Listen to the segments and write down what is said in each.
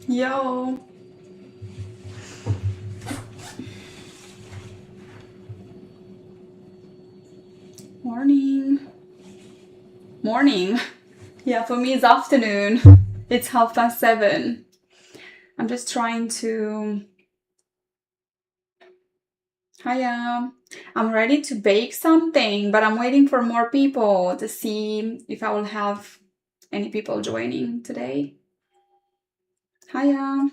Yo. Morning. Morning. Yeah, for me it's afternoon. It's 7:30. I'm just trying to... Hiya. I'm ready to bake something, but I'm waiting for more people to see if I will have any people joining today. Hiya.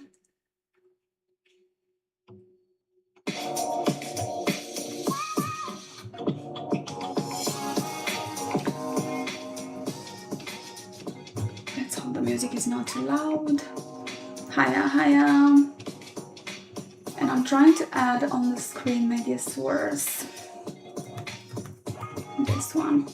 Let's hope the music is not too loud. Hiya, hiya. And I'm trying to add on the screen media source. This one.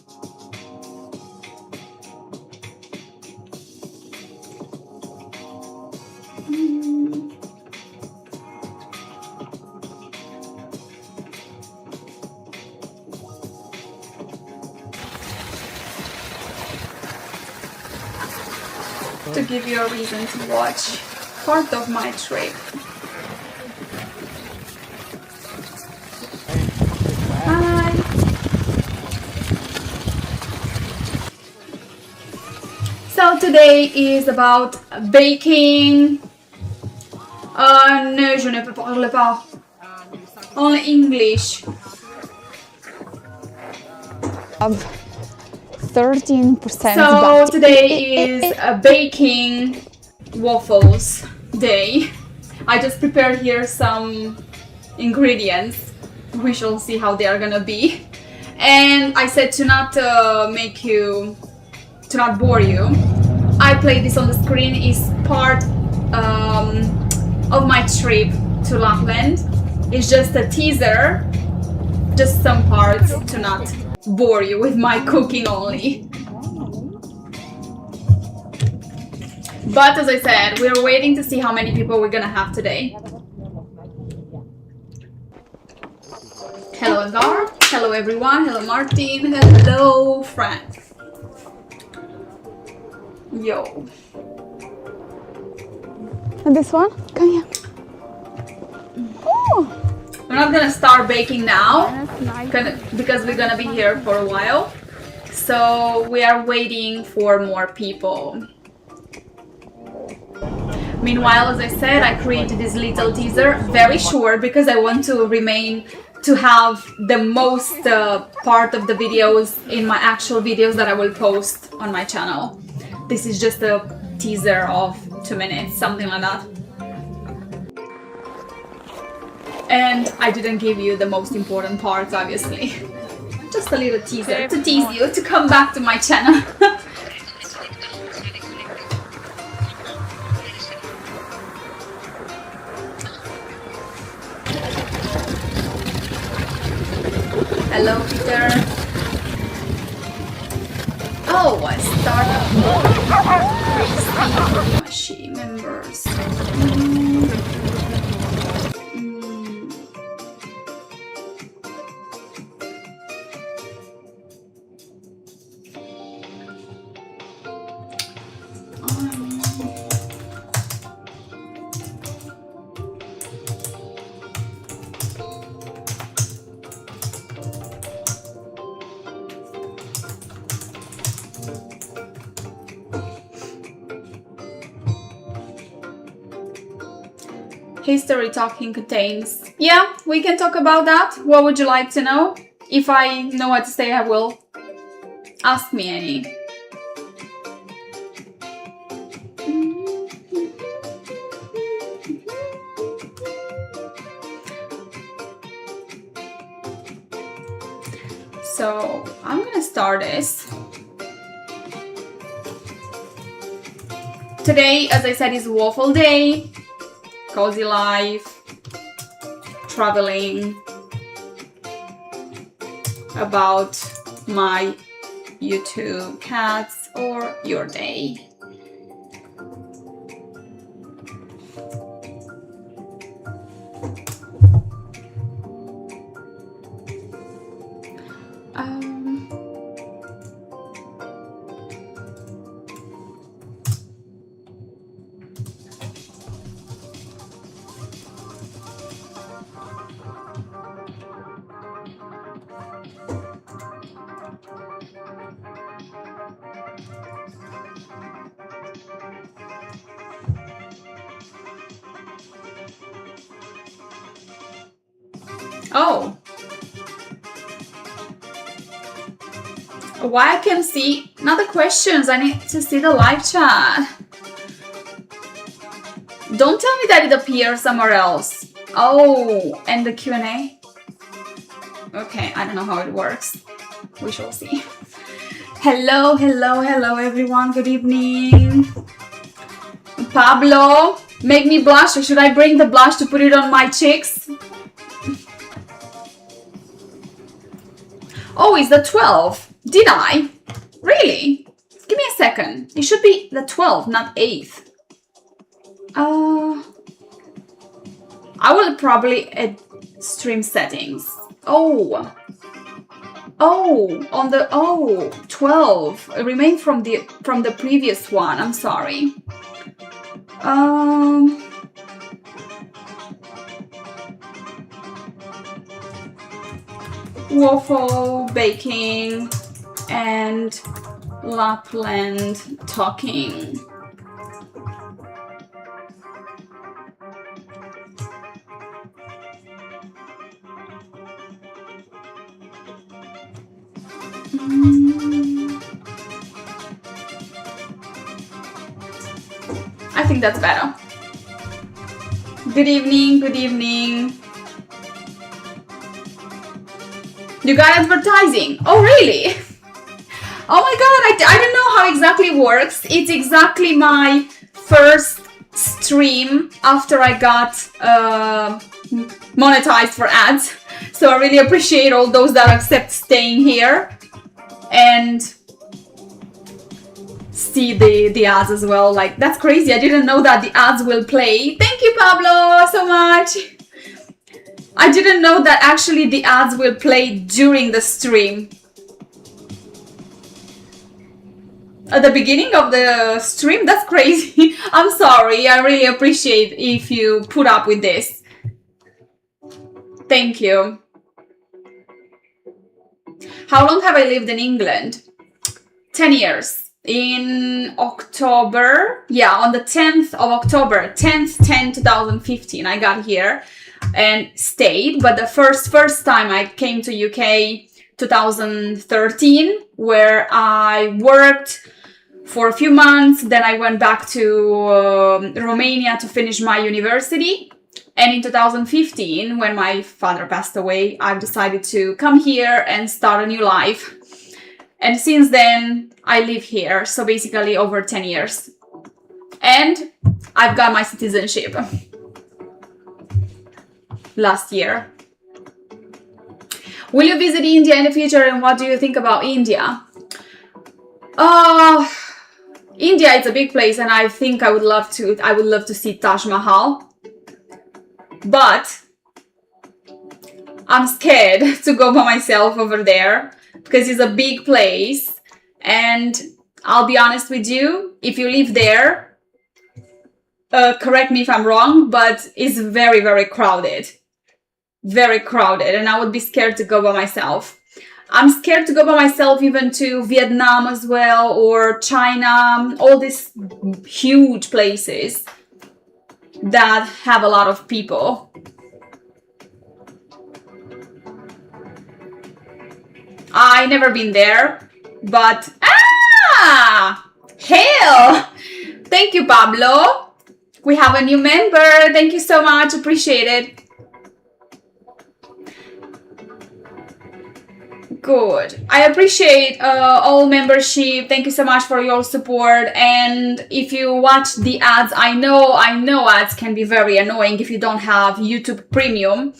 To give you a reason to watch part of my trip. Hi! So today is about baking. No, je ne parle pas. Only English. 13%. So today is a baking waffles day. I just prepared here some ingredients. We shall see how they are gonna be. And I said to not bore you. I played this on the screen is part of my trip to Lapland. It's just a teaser, just some parts to not bore you with my cooking only. But as I said, we're waiting to see how many people we're gonna have today. Hello Edgar, hello everyone, hello Martin, hello Frank. Yo. And this one? Come here. Oh! We're not gonna start baking now Nice. because we're gonna be here for a while. So we are waiting for more people. Meanwhile, as I said, I created this little teaser, very short because I want to have the most part of the videos in my actual videos that I will post on my channel. This is just a teaser of 2 minutes, something like that. And I didn't give you the most important parts, obviously. Just a little teaser to tease you to come back to my channel. Hello, Peter. Oh, I started She members. History talking contains. Yeah, we can talk about that. What would you like to know? If I know what to say, I will. Ask me any. So I'm gonna start this. Today, as I said, is waffle day. Cozy life, traveling, about my YouTube cats or your day. Oh. Why I can see not the questions, I need to see the live chat. Don't tell me that it appears somewhere else. Oh, and the Q&A? Okay, I don't know how it works. We shall see. Hello, hello, hello everyone. Good evening. Pablo, make me blush, or should I bring the blush to put it on my cheeks? Oh, it's the 12. Did I? Really? Give me a second. It should be the 12th, not 8th. I will probably add stream settings. Oh. Oh, on the 12. It remained from the previous one. I'm sorry. Waffle, baking, and Lapland talking. I think that's better. Good evening, good evening. You got advertising. Oh, really? Oh my god, I don't know how exactly it works. It's exactly my first stream after I got monetized for ads. So I really appreciate all those that accept staying here and see the ads as well. Like, that's crazy. I didn't know that the ads will play. Thank you, Pablo, so much. I didn't know that actually the ads will play during the stream. At the beginning of the stream? That's crazy. I'm sorry. I really appreciate if you put up with this. Thank you. How long have I lived in England? 10 years. In October, yeah, on the 10th of October, 10/10/2015, I got here and stayed. But the first time I came to UK, 2013, where I worked for a few months. Then I went back to Romania to finish my university. And in 2015, when my father passed away, I've decided to come here and start a new life. And since then, I live here. So basically over 10 years. And I've got my citizenship last year. Will you visit India in the future, and what do you think about India? India is a big place, and I think I would love to see Taj Mahal. But I'm scared to go by myself over there because it's a big place, and I'll be honest with you, if you live there, correct me if I'm wrong, but it's very, very crowded. Very crowded, and I would be scared to go by myself. I'm scared to go by myself even to Vietnam as well, or China, all these huge places that have a lot of people. I never been there, but hail! Thank you, Pablo. We have a new member. Thank you so much. Appreciate it. Good. I appreciate all membership. Thank you so much for your support. And if you watch the ads, I know ads can be very annoying if you don't have YouTube Premium.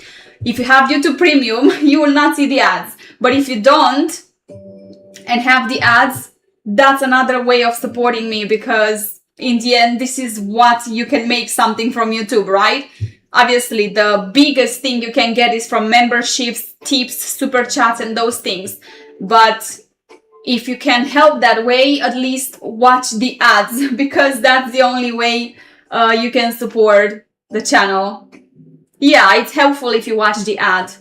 If you have YouTube Premium, you will not see the ads. But if you don't and have the ads, that's another way of supporting me, because in the end, this is what you can make something from YouTube, right? Obviously, the biggest thing you can get is from memberships, tips, super chats, and those things. But if you can help that way, at least watch the ads, because that's the only way you can support the channel. Yeah, it's helpful if you watch the ad.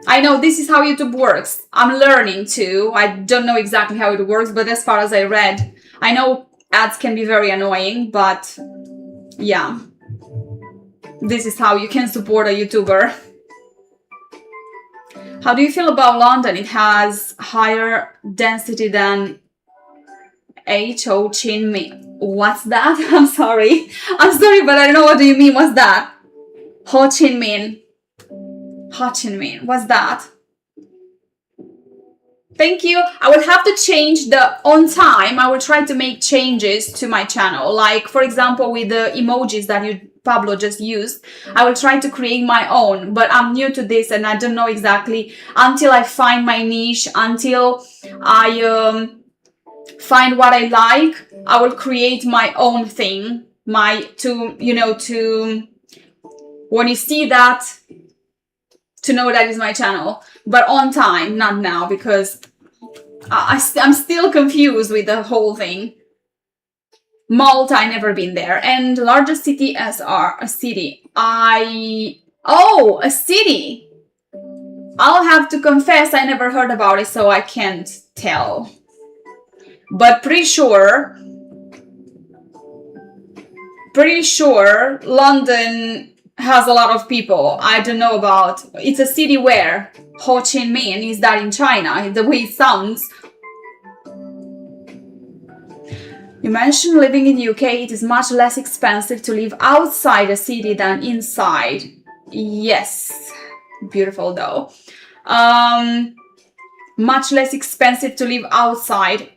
I know this is how YouTube works. I'm learning too. I don't know exactly how it works, but as far as I read, I know ads can be very annoying, but yeah, this is how you can support a YouTuber. How do you feel about London? It has higher density than Ho Chi Minh. What's that? I'm sorry, but I don't know what do you mean. What's that? Ho Chi Minh. Ho Chi Minh. What's that? Thank you. I will have to change the on time. I will try to make changes to my channel. Like, for example, with the emojis that Pablo just used, I will try to create my own. But I'm new to this and I don't know exactly until I find my niche, until I find what I like, I will create my own thing. To when you see that, to know that is my channel, but on time, not now, because I'm still confused with the whole thing. Malta, I never been there. And largest city SR, a city. A city. I'll have to confess I never heard about it, so I can't tell. But pretty sure London has a lot of people. I don't know about. It's a city where Ho Chi Minh, is that in China? The way it sounds. You mentioned living in the UK. It is much less expensive to live outside a city than inside. Yes, beautiful though. Much less expensive to live outside.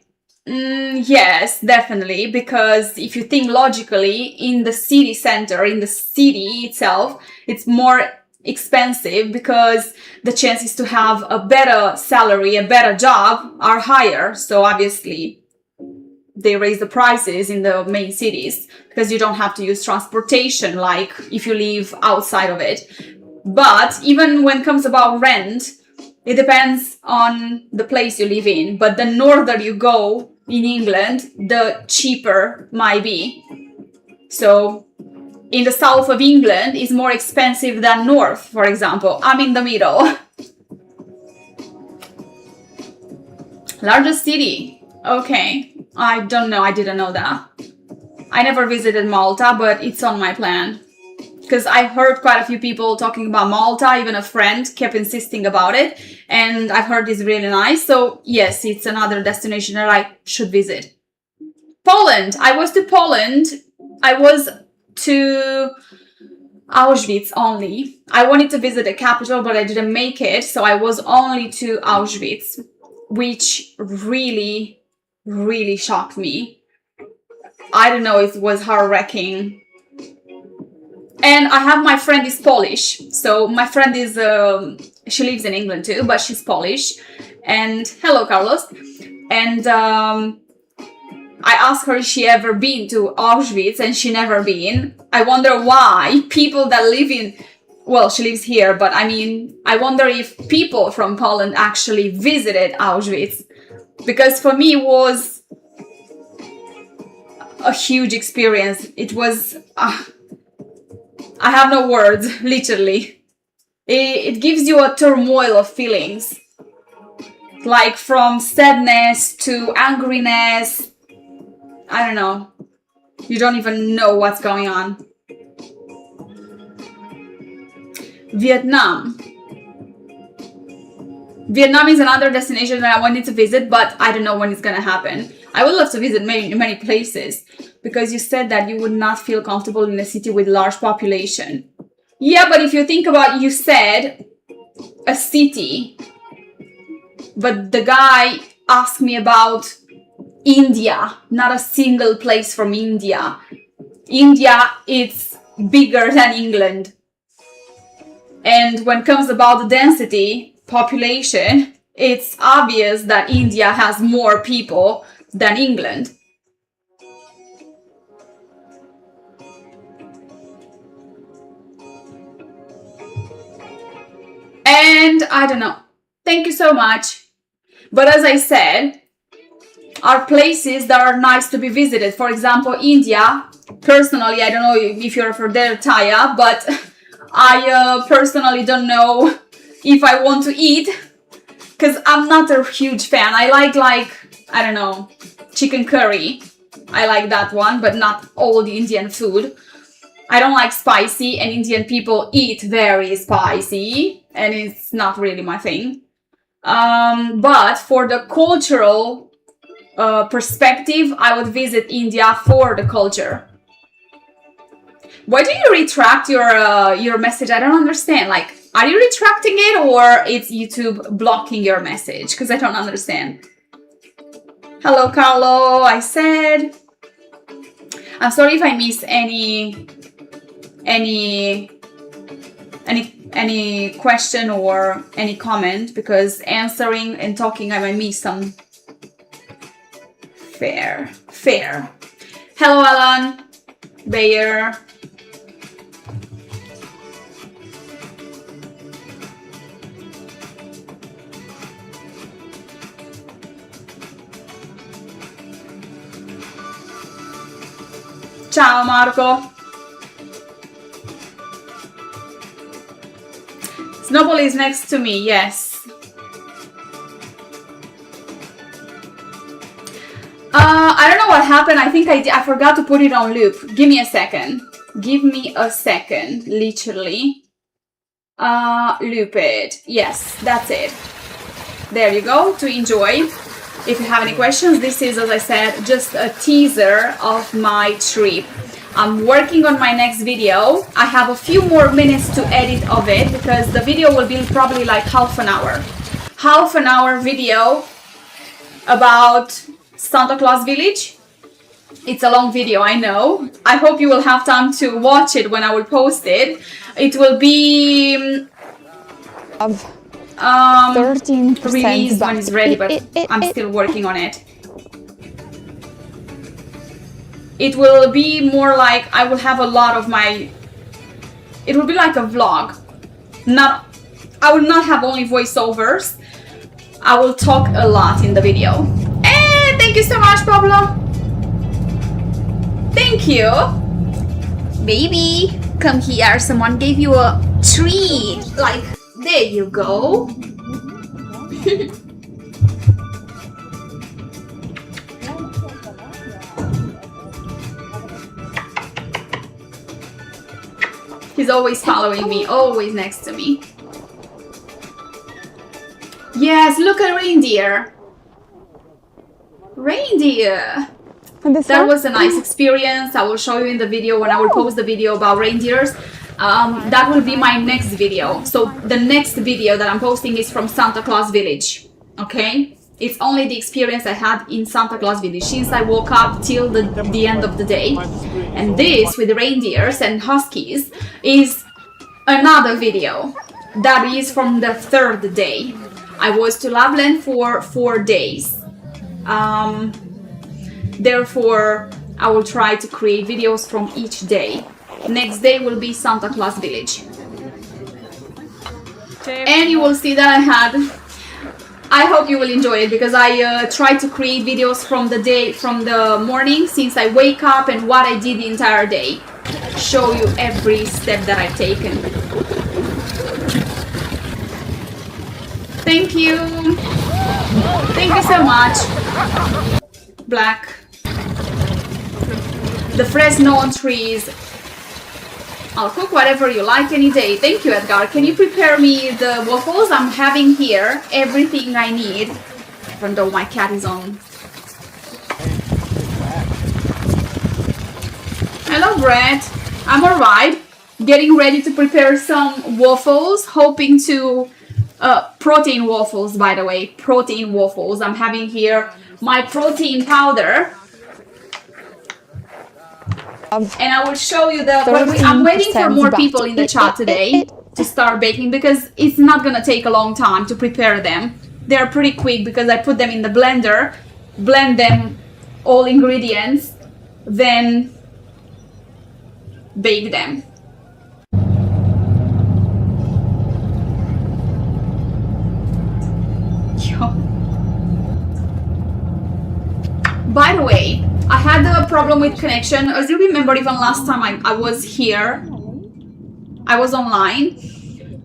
Yes, definitely, because if you think logically, in the city center, in the city itself, it's more expensive because the chances to have a better salary, a better job are higher. So obviously they raise the prices in the main cities because you don't have to use transportation like if you live outside of it. But even when it comes about rent, it depends on the place you live in. But the norther you go in England, the cheaper might be. So in the south of England is more expensive than north, for example. I'm in the middle. Largest city. Okay. I don't know. I didn't know that. I never visited Malta, but it's on my plan. Because I heard quite a few people talking about Malta. Even a friend kept insisting about it. And I've heard it's really nice. So yes, it's another destination that I should visit. Poland. I was to Poland. I was to Auschwitz only. I wanted to visit the capital, but I didn't make it. So I was only to Auschwitz, which really, really shocked me. I don't know, it was heart-wrenching. And I have my friend is Polish. So my friend is, she lives in England too, but she's Polish. And hello, Carlos. And I asked her if she ever been to Auschwitz and she never been. I wonder why people that live in, well, she lives here, but I mean, I wonder if people from Poland actually visited Auschwitz. Because for me it was a huge experience. It was, I have no words, literally. It gives you a turmoil of feelings. Like from sadness to angriness. I don't know. You don't even know what's going on. Vietnam. Vietnam is another destination that I wanted to visit, but I don't know when it's gonna happen. I would love to visit many places, because you said that you would not feel comfortable in a city with large population. Yeah, but if you think about, you said a city, but the guy asked me about India, not a single place from India. India, it's bigger than England. And when it comes about the density, population, it's obvious that India has more people than England. And I don't know. Thank you so much. But as I said, are places that are nice to be visited. For example, India, personally, I don't know if you're from there, Taya, but I personally don't know if I want to eat, because I'm not a huge fan. I like, I don't know, chicken curry. I like that one, but not all the Indian food. I don't like spicy, and Indian people eat very spicy, and it's not really my thing. But for the cultural perspective, I would visit India for the culture. Why do you retract your message? I don't understand. Like, are you retracting it, or it's YouTube blocking your message? Because I don't understand. Hello, Carlo. I said. I'm sorry if I miss any question or any comment, because answering and talking I might miss some. Fair. Hello, Alan. Bayer. Ciao, Marco. Snowball is next to me, yes. I don't know what happened. I think I forgot to put it on loop. Give me a second. Give me a second, literally. Loop it. Yes, that's it. There you go, to enjoy. If you have any questions, this is, as I said, just a teaser of my trip. I'm working on my next video. I have a few more minutes to edit of it, because the video will be probably like half an hour. Half an hour video about Santa Claus Village. It's a long video, I know. I hope you will have time to watch it when I will post it. It will be 13% released when it's ready, but I'm still working on it. It will be more like I will have a lot of my... It will be like a vlog. I will not have only voiceovers. I will talk a lot in the video. Hey, thank you so much, Pablo. Thank you. Baby, come here. Someone gave you a treat. Like, there you go. He's always following me, always next to me. Yes, look at reindeer. Reindeer. That was a nice experience. I will show you in the video when I will post the video about reindeers. That will be my next video. So the next video that I'm posting is from Santa Claus Village. Okay? It's only the experience I had in Santa Claus Village since I woke up till the end of the day. And this with the reindeers and huskies is another video that is from the third day. I was to Lapland for 4 days. Therefore, I will try to create videos from each day. Next day will be Santa Claus Village. And you will see that I hope you will enjoy it, because I try to create videos from the morning, since I wake up, and what I did the entire day. Show you every step that I've taken. Thank you. Thank you so much. Black. The Fresno on trees. I'll cook whatever you like any day. Thank you, Edgar. Can you prepare me the waffles? I'm having here everything I need. Even though my cat is on. Hello, Brett. I'm alright. Getting ready to prepare some waffles. Hoping to... protein waffles, by the way. Protein waffles. I'm having here my protein powder. And I will show you I'm waiting for more people in the chat today to start baking, because it's not gonna take a long time to prepare them. They're pretty quick because I put them in the blender, blend them, all ingredients, then bake them. By the way, I had a problem with connection. As you remember, even last time I was here, I was online.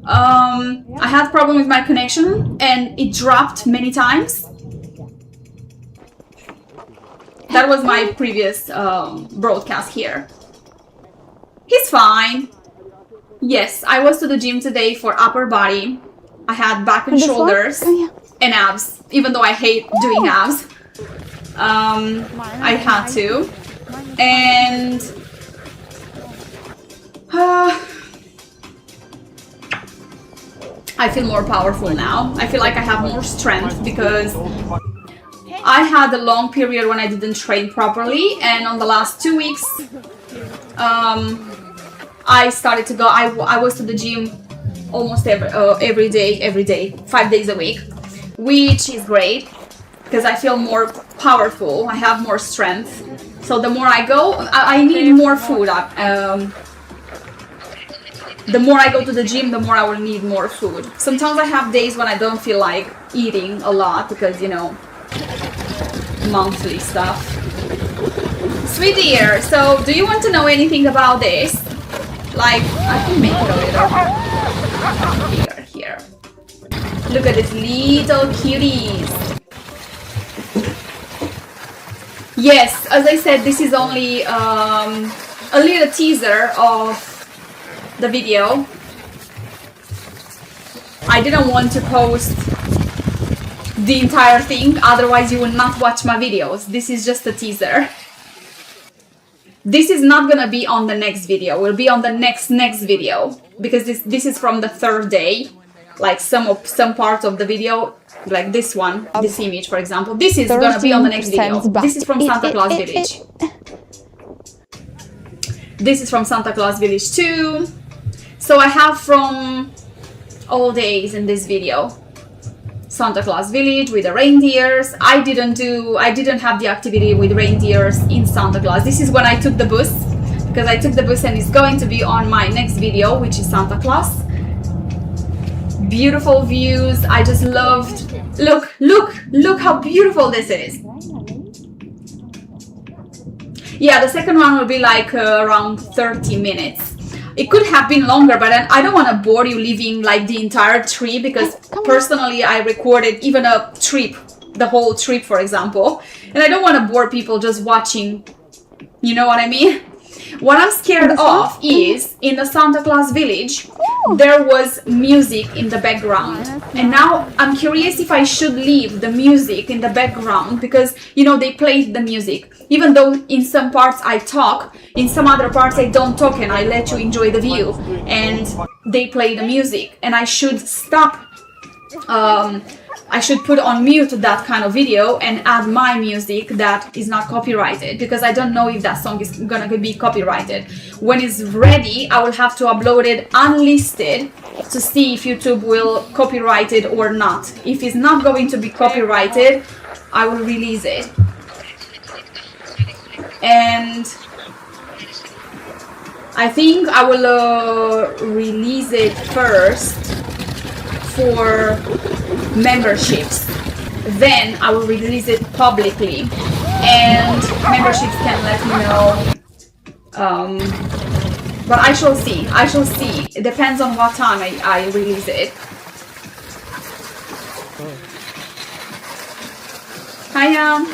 I had problem with my connection and it dropped many times. That was my previous broadcast here. He's fine. Yes, I was to the gym today for upper body. I had back and shoulders and abs, even though I hate doing abs. I had to. And I feel more powerful now. I feel like I have more strength because I had a long period when I didn't train properly, and on the last 2 weeks I started to go. I was to the gym almost every day, 5 days a week, which is great because I feel more powerful. I have more strength. So the more I go, I need more food. The more I go to the gym, the more I will need more food. Sometimes I have days when I don't feel like eating a lot because, you know, monthly stuff. Sweet dear, so do you want to know anything about this? Like, I can make it a little bigger here. Look at these little cuties. Yes, as I said, this is only a little teaser of the video. I didn't want to post the entire thing, otherwise you will not watch my videos. This is just a teaser. This is not gonna be on the next video. It will be on the next video because this is from the third day. Like some part of the video, like this one, this image, for example. This is gonna be on the next video. This is from Santa Claus Village. This is from Santa Claus Village too. So I have from all days in this video. Santa Claus Village with the reindeers. I didn't have the activity with reindeers in Santa Claus. This is when I took the bus, because I took the bus and it's going to be on my next video, which is Santa Claus. Beautiful views. I just loved. Look how beautiful this is. Yeah, the second one will be like around 30 minutes. It could have been longer, but I don't want to bore you living like the entire trip, because personally I recorded even a trip, the whole trip, for example, and I don't want to bore people just watching, you know what I mean? What I'm scared of is, in the Santa Claus Village, there was music in the background. And now I'm curious if I should leave the music in the background, because, you know, they played the music. Even though in some parts I talk, in some other parts I don't talk and I let you enjoy the view. And they play the music. And I should stop, I should put on mute that kind of video and add my music that is not copyrighted, because I don't know if that song is gonna be copyrighted. When it's ready, I will have to upload it unlisted to see if YouTube will copyright it or not. If it's not going to be copyrighted, I will release it. And I think I will release it first for memberships, then I will release it publicly, and memberships can let me know, but I shall see, it depends on what time I release it. Hiya!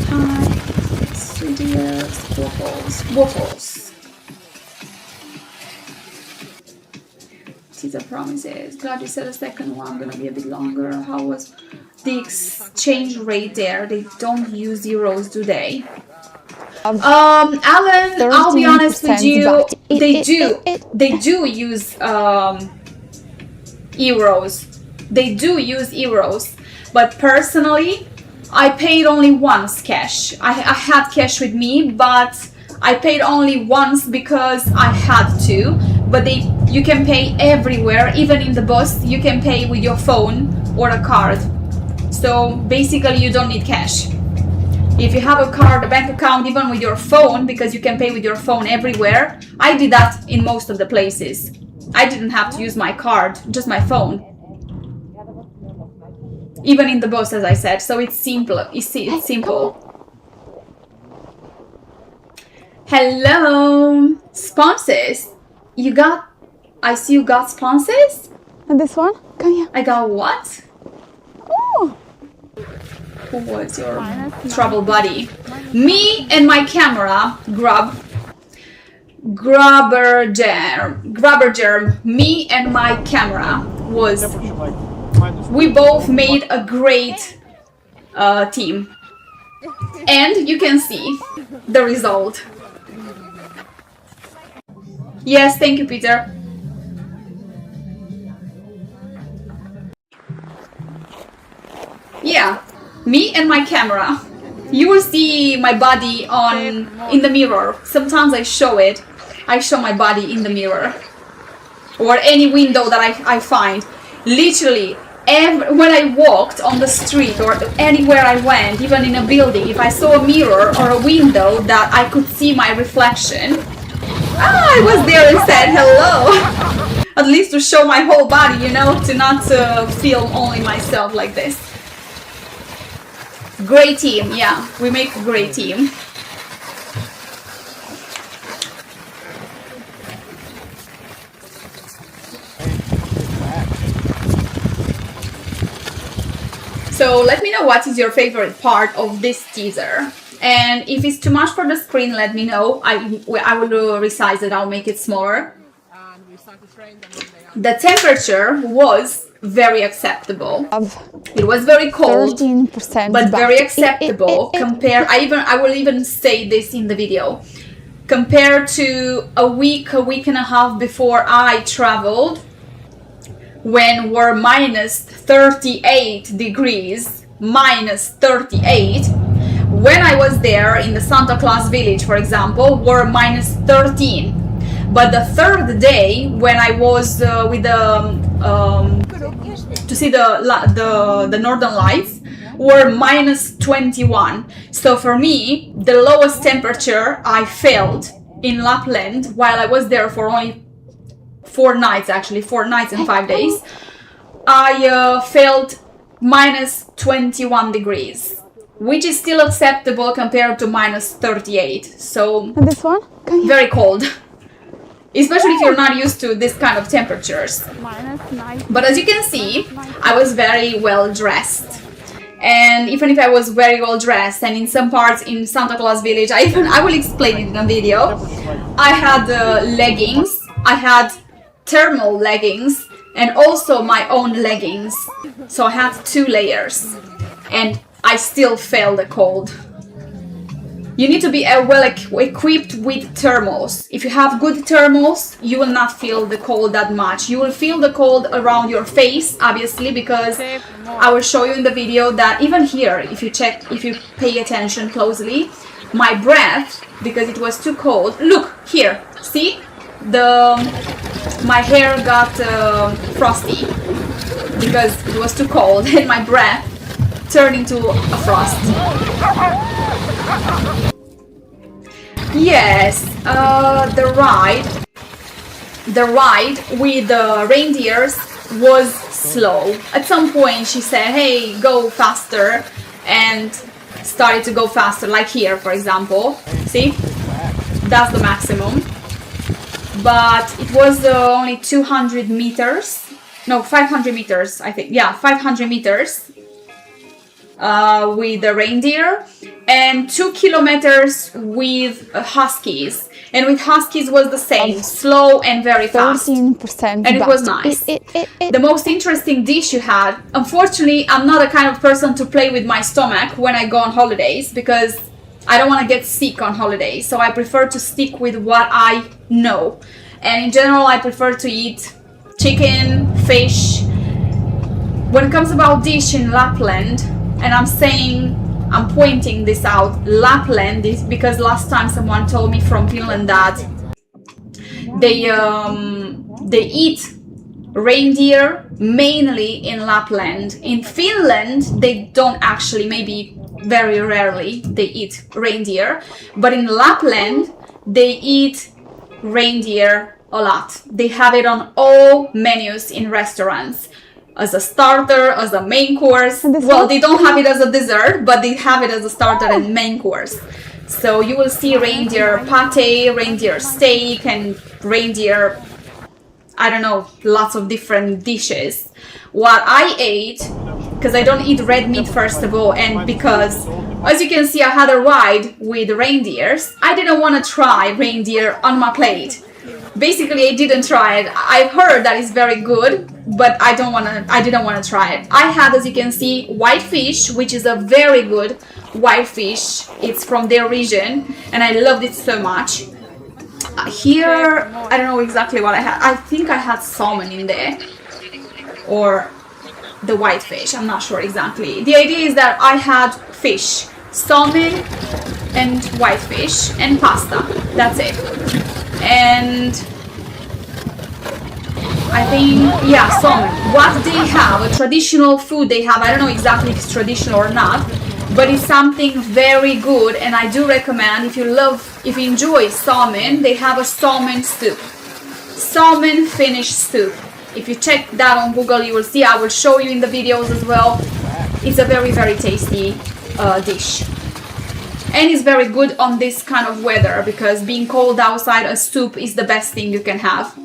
Hi, studios, waffles. Teaser promises. Glad you said the second one gonna be a bit longer. How was the exchange rate there? They don't use euros, do they? Alan, I'll be honest with you. They do use euros. They do use euros. But personally, I paid only once cash. I had cash with me, but I paid only once because I had to. But you can pay everywhere, even in the bus, you can pay with your phone or a card. So basically you don't need cash. If you have a card, a bank account, even with your phone, because you can pay with your phone everywhere. I did that in most of the places. I didn't have to use my card, just my phone. Even in the bus, as I said, so it's simple. It's simple. Hello, sponsors. I see you got sponsors. And this one? Come here. I got what? Oh, Who was your trouble buddy? Me and my camera, Grabber germ. Me and my camera was. We both made a great team, and you can see the result. Yes, thank you, Peter. Yeah, me and my camera. You will see my body in the mirror. Sometimes I show it. I show my body in the mirror or any window that I find. Literally, when I walked on the street or anywhere I went, even in a building, if I saw a mirror or a window that I could see my reflection, I was there and said hello. At least to show my whole body, you know, to not film only myself like this. Great team, yeah, we make a great team. So let me know what is your favorite part of this teaser. And if it's too much for the screen, let me know. I will resize it, I'll make it smaller. The temperature was very acceptable. It was very cold, 13%, but very acceptable. I will even say this in the video. Compared to a week and a half before I traveled, when were minus 38 degrees, minus 38. When I was there in the Santa Claus village, for example, were minus 13. But the third day, when I was with to see the northern lights, were minus 21. So for me, the lowest temperature I felt in Lapland while I was there for only 4 nights, actually 4 nights and 5 days, I felt minus 21 degrees. Which is still acceptable compared to minus 38. So and this one? Very cold. Especially if you're not used to this kind of temperatures. But as you can see, I was very well dressed. And even if I was very well dressed, and in some parts in Santa Claus village, I will explain it in a video. I had leggings, I had thermal leggings, and also my own leggings. So I had 2 layers. And I still felt the cold. You need to be well equipped with thermals. If you have good thermals, you will not feel the cold that much. You will feel the cold around your face, obviously, because I will show you in the video that even here, if you pay attention closely, my breath, because it was too cold. Look here, see? My hair got frosty because it was too cold, and my breath turned into a frost. Yes, the ride with the reindeers was slow. At some point she said, hey, go faster, and started to go faster, like here, for example. See? That's the maximum. But it was only 200 meters. No, 500 meters, I think. Yeah, 500 meters. With the reindeer, and 2 kilometers with huskies, and with huskies was the same, slow and very fast, 13%, and it was nice. The most interesting dish you had, unfortunately I'm not the kind of person to play with my stomach when I go on holidays, because I don't want to get sick on holidays, so I prefer to stick with what I know, and in general I prefer to eat chicken, fish. When it comes about dish in Lapland, and I'm pointing this out, Lapland, is because last time someone told me from Finland that they eat reindeer mainly in Lapland. In Finland, they don't actually, maybe very rarely, they eat reindeer. But in Lapland, they eat reindeer a lot. They have it on all menus in restaurants. As a starter, as a main course. Well, they don't have it as a dessert, but they have it as a starter and main course. So you will see reindeer pate, reindeer steak, and reindeer, I don't know, lots of different dishes. What I ate, because I don't eat red meat first of all, and because, as you can see, I had a ride with reindeers, I didn't want to try reindeer on my plate. Basically, I didn't try it. I've heard that it's very good, but I didn't want to try it. I had, as you can see, white fish, which is a very good white fish. It's from their region, and I loved it so much. Here, I don't know exactly what I had. I think I had salmon in there, or the white fish. I'm not sure exactly. The idea is that I had fish, salmon, and white fish, and pasta. That's it. And I think, yeah, salmon. What they have, a traditional food they have, I don't know exactly if it's traditional or not, but it's something very good, and I do recommend, if you enjoy salmon, they have a salmon soup. Salmon Finnish soup. If you check that on Google, you will see. I will show you in the videos as well. It's a very, very tasty dish. And it's very good on this kind of weather, because being cold outside, a soup is the best thing you can have.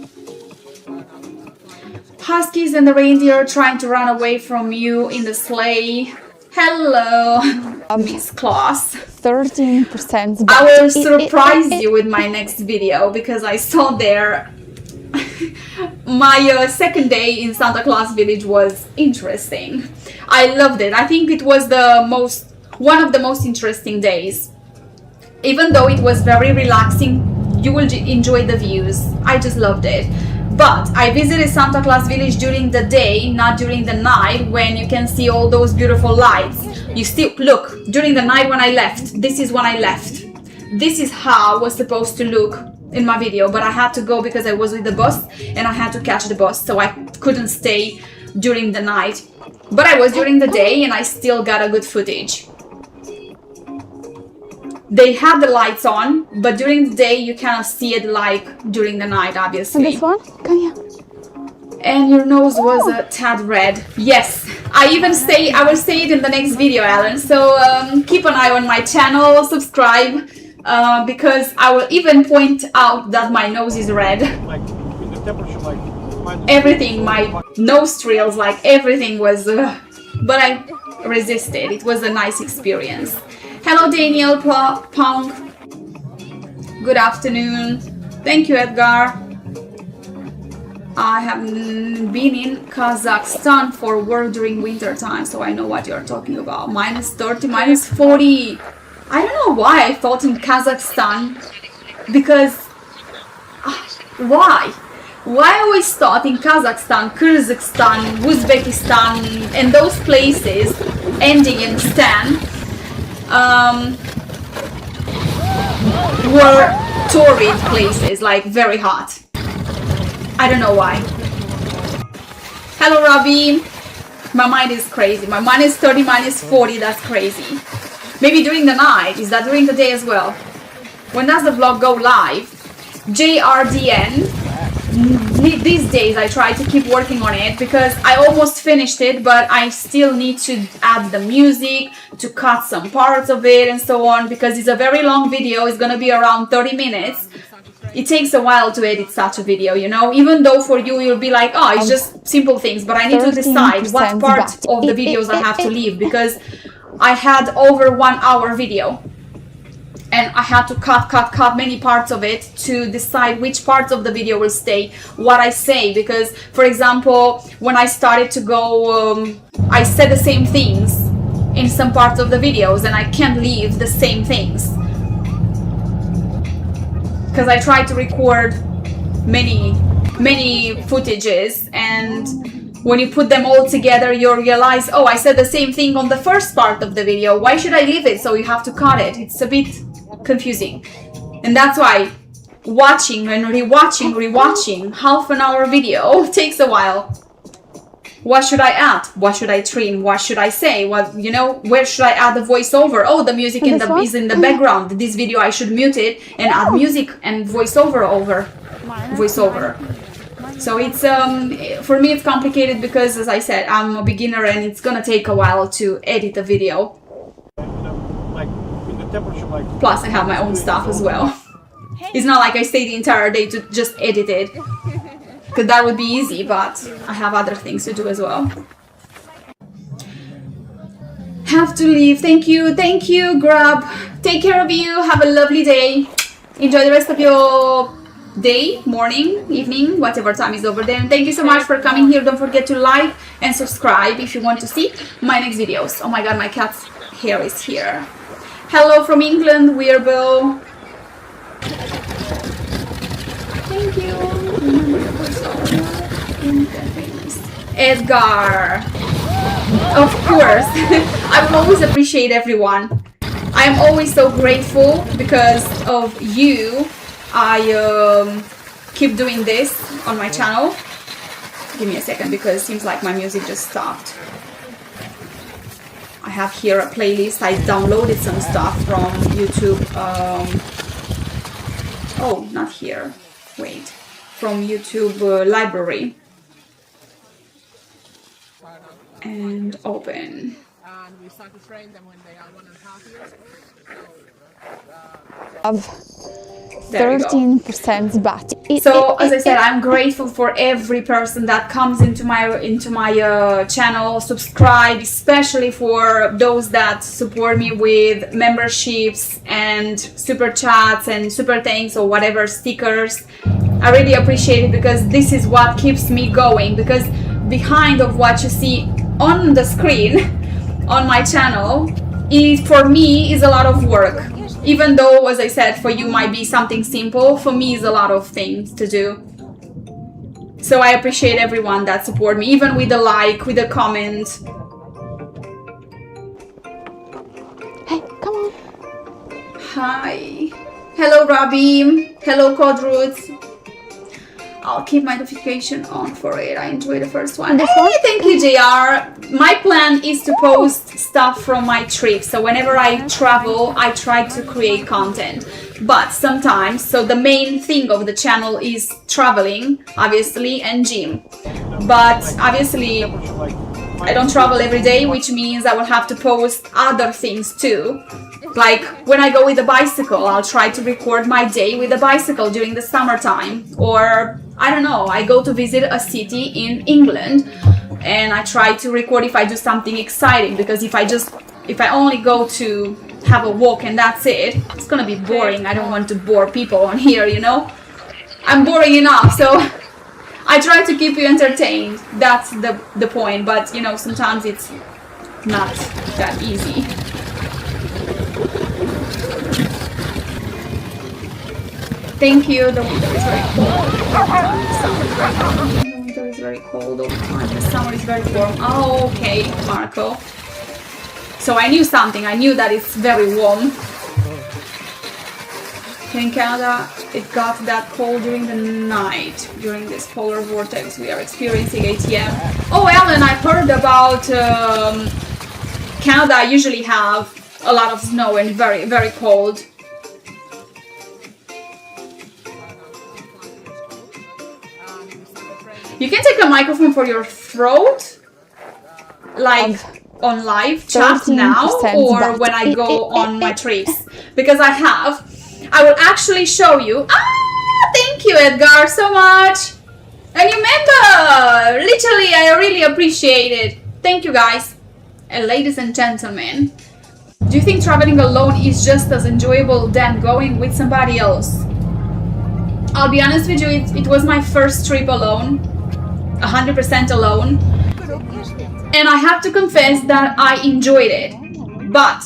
Huskies and the reindeer trying to run away from you in the sleigh. Hello, Miss Claus. 13%. I will surprise you with my next video, because I saw there my second day in Santa Claus Village was interesting. I loved it. I think it was one of the most interesting days. Even though it was very relaxing, you will enjoy the views. I just loved it. But I visited Santa Claus Village during the day, not during the night, when you can see all those beautiful lights. You still look during the night when I left. This is when I left. This is how I was supposed to look in my video, but I had to go because I was with the bus and I had to catch the bus, so I couldn't stay during the night. But I was during the day and I still got a good footage. They had the lights on, but during the day you cannot see it like during the night, obviously. And this one? Come here. And your nose was a tad red. Yes, I will say it in the next video, Alan. So keep an eye on my channel, subscribe, because I will even point out that my nose is red. Everything, my nostrils, like everything was, but I resisted. It was a nice experience. Hello, Daniel Pong. Good afternoon. Thank you, Edgar. I have been in Kazakhstan for work during winter time, so I know what you're talking about. Minus 30, minus 40. I don't know why I thought in Kazakhstan, because why? Why I always thought in Kazakhstan, Kyrgyzstan, Uzbekistan, and those places ending in stan were torrid places, like very hot. I don't know why. Hello, Robbie. My mind is crazy. My minus 30, minus 40, that's crazy. Maybe during the night. Is that during the day as well? When does the vlog go live? JRDN. These days I try to keep working on it because I almost finished it, but I still need to add the music, to cut some parts of it and so on, because it's a very long video. It's gonna be around 30 minutes. It takes a while to edit such a video, you know, even though for you you'll be like, oh, it's just simple things, but I need to decide what part of the videos I have to leave, because I had over 1 hour video. And I had to cut many parts of it to decide which parts of the video will stay, what I say, because, for example, when I started to go, I said the same things in some parts of the videos, and I can't leave the same things. Because I tried to record many footages, and when you put them all together, you realize, oh, I said the same thing on the first part of the video. Why should I leave it? So you have to cut it. It's a bit confusing. And that's why watching and rewatching half an hour video takes a while. What should I add? What should I trim? What should I say? What, you know, where should I add the voiceover? Oh, the music is in the background. This video I should mute it and add music and voiceover. So it's for me it's complicated because, as I said, I'm a beginner and it's gonna take a while to edit a video. Plus I have my own stuff as well. It's not like I stay the entire day to just edit it, because that would be easy, but I have other things to do as well. Have to leave. Thank you, Grab. Take care of you. Have a lovely day. Enjoy the rest of your day, morning, evening, whatever time is over there. And thank you so much for coming here. Don't forget to like and subscribe if you want to see my next videos. Oh my god, my cat's hair is here. Hello from England, Weirbo. Thank you. Edgar. Of course. I will always appreciate everyone. I am always so grateful because of you. I keep doing this on my channel. Give me a second because it seems like my music just stopped. I have here a playlist. I downloaded some stuff from YouTube. Oh, not here. Wait. From YouTube library. And open. And we start to train them when they are 1.5 years Of 13%, but so as I said, I'm grateful for every person that comes into my channel, subscribe, especially for those that support me with memberships and super chats and super thanks or whatever, stickers. I really appreciate it because this is what keeps me going, because behind of what you see on the screen on my channel is, for me, is a lot of work. Even though, as I said, for you might be something simple, for me is a lot of things to do. So I appreciate everyone that support me, even with a like, with a comment. Hey, come on. Hi. Hello, Robbie. Hello, Codroots. I'll keep my notification on for it. I enjoyed the first one. Hey, thank you, JR. My plan is to post stuff from my trips. So whenever I travel, I try to create content. But sometimes, so the main thing of the channel is traveling, obviously, and gym. But obviously, I don't travel every day, which means I will have to post other things too. Like when I go with a bicycle, I'll try to record my day with a bicycle during the summertime. Or, I don't know, I go to visit a city in England and I try to record if I do something exciting, because if I only go to have a walk and that's it, it's gonna be boring. I don't want to bore people on here, you know? I'm boring enough, so I try to keep you entertained. That's the point, but you know, sometimes it's not that easy. Thank you. The winter is very cold. The winter is very cold all the time. The summer is very warm. Oh, okay, Marco. So I knew something. I knew that it's very warm. Here in Canada, it got that cold during the night. During this polar vortex we are experiencing ATM. Oh, Ellen, I heard about Canada usually have a lot of snow and very, very cold. You can take a microphone for your throat, like on live chat now, or when I go on my trips, because I will actually show you. Ah, thank you, Edgar, so much. A new member, literally, I really appreciate it. Thank you, guys. And ladies and gentlemen, do you think traveling alone is just as enjoyable than going with somebody else? I'll be honest with you, it was my first trip alone. 100% alone, and I have to confess that I enjoyed it, but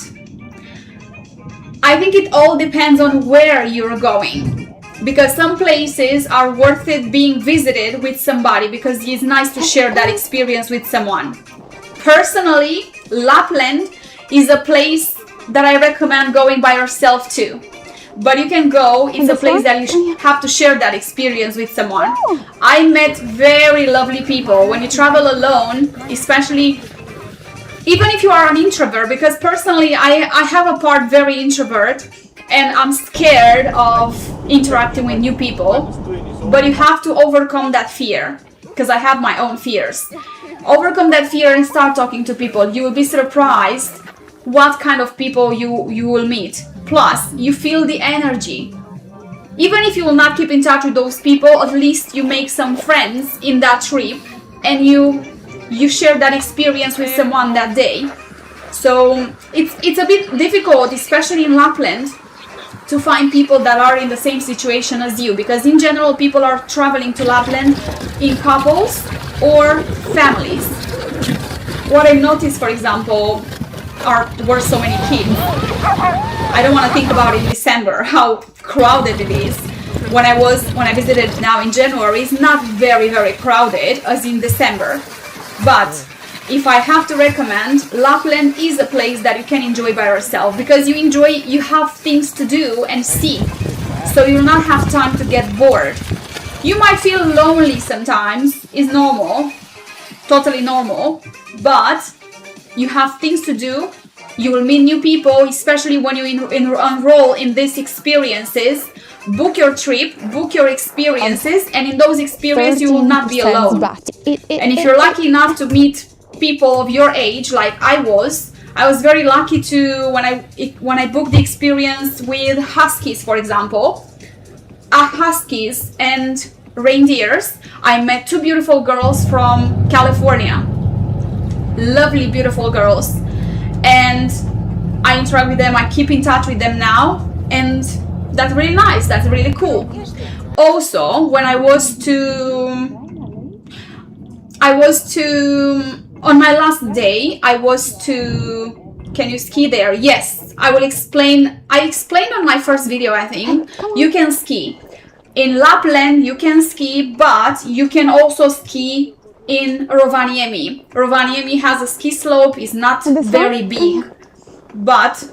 I think it all depends on where you're going, because some places are worth it being visited with somebody, because it's nice to share that experience with someone. Personally, Lapland is a place that I recommend going by yourself too. But you can go, it's a place that you have to share that experience with someone. I met very lovely people. When you travel alone, especially, even if you are an introvert, because personally I have a part very introvert and I'm scared of interacting with new people. But you have to overcome that fear, because I have my own fears. Overcome that fear and start talking to people. You will be surprised what kind of people you will meet. Plus, you feel the energy. Even if you will not keep in touch with those people, at least you make some friends in that trip and you share that experience with someone that day. So it's a bit difficult, especially in Lapland, to find people that are in the same situation as you, because in general people are traveling to Lapland in couples or families. What I noticed, for example, were so many kids. I don't want to think about in December how crowded it is. When I visited now in January, it's not very crowded as in December. But if I have to recommend, Lapland is a place that you can enjoy by yourself, because you have things to do and see, so you'll not have time to get bored. You might feel lonely sometimes, it's normal, totally normal, but you have things to do. You will meet new people, especially when you enroll in these experiences. Book your trip, book your experiences, and in those experiences you will not be alone. And if you're lucky enough to meet people of your age, like I was very lucky to when I booked the experience with huskies, for example, huskies and reindeers. I met two beautiful girls from California, lovely, beautiful girls, and I interact with them. I keep in touch with them now, and that's really nice. That's really cool. Also, when I was on my last day, I was to... Can you ski there? Yes, I will explain. I explained on my first video, I think. You can ski. In Lapland, you can ski, but you can also ski in Rovaniemi. Rovaniemi has a ski slope. It's not very big, but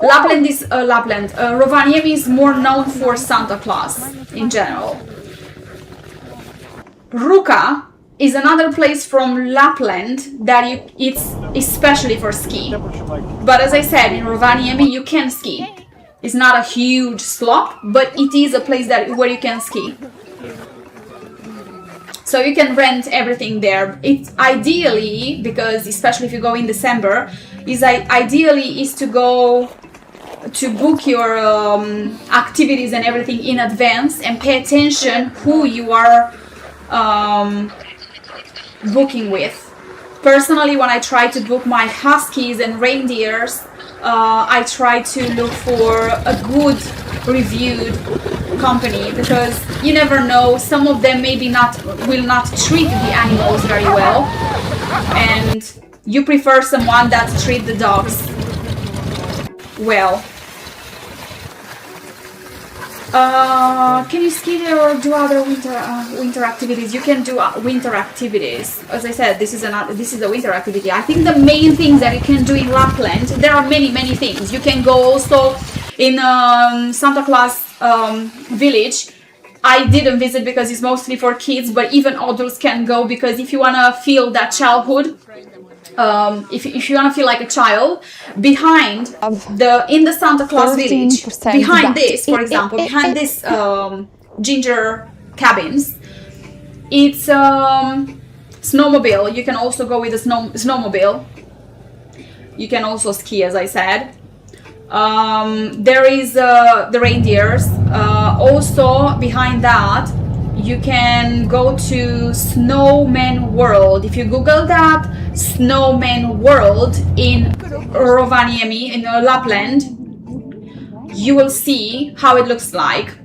Rovaniemi is more known for Santa Claus in general. Ruka is another place from Lapland that it's especially for ski. But as I said, in Rovaniemi you can ski. It's not a huge slope, but it is a place where you can ski. So you can rent everything there. It's ideally, because especially if you go in December, ideally is to book your activities and everything in advance and pay attention who you are booking with. Personally, when I try to book my huskies and reindeers, I try to look for a good reviewed company, because you never know, some of them maybe will not treat the animals very well, and you prefer someone that treats the dogs well. Can you ski there or do other winter activities? You can do winter activities. As I said, this is a winter activity. I think the main things that you can do in Lapland, there are many things. You can go also in Santa Claus village. I didn't visit because it's mostly for kids, but even adults can go, because if you want to feel that childhood, if you want to feel like a child, in the Santa Claus village, behind this, for example, behind this ginger cabins, it's snowmobile. You can also go with a snowmobile. You can also ski, as I said. There is the reindeers. Also behind that, you can go to Snowman World. If you Google that, Snowman World in Rovaniemi, in Lapland, you will see how it looks like.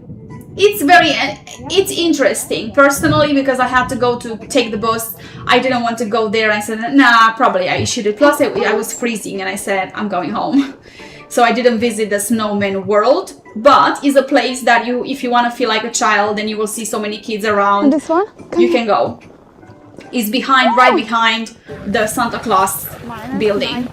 It's interesting. Personally, because I had to go to take the bus, I didn't want to go there. I said, nah, probably I should. Plus, I was freezing, and I said, I'm going home. So I didn't visit the Snowman World, but it's a place that if you want to feel like a child and you will see so many kids around, and this one? You can go. It's right behind the Santa Claus building.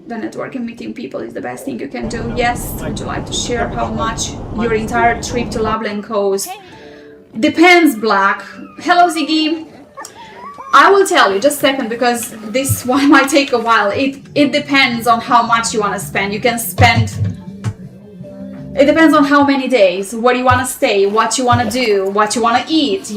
The networking, meeting people is the best thing you can do. Yes. Would you like to share how much your entire trip to Lapland cost? Depends, Black. Hello, Ziggy. I will tell you, just a second, because this one might take a while. It depends on how much you want to spend. You can spend... It depends on how many days, where you want to stay, what you want to do, what you want to eat.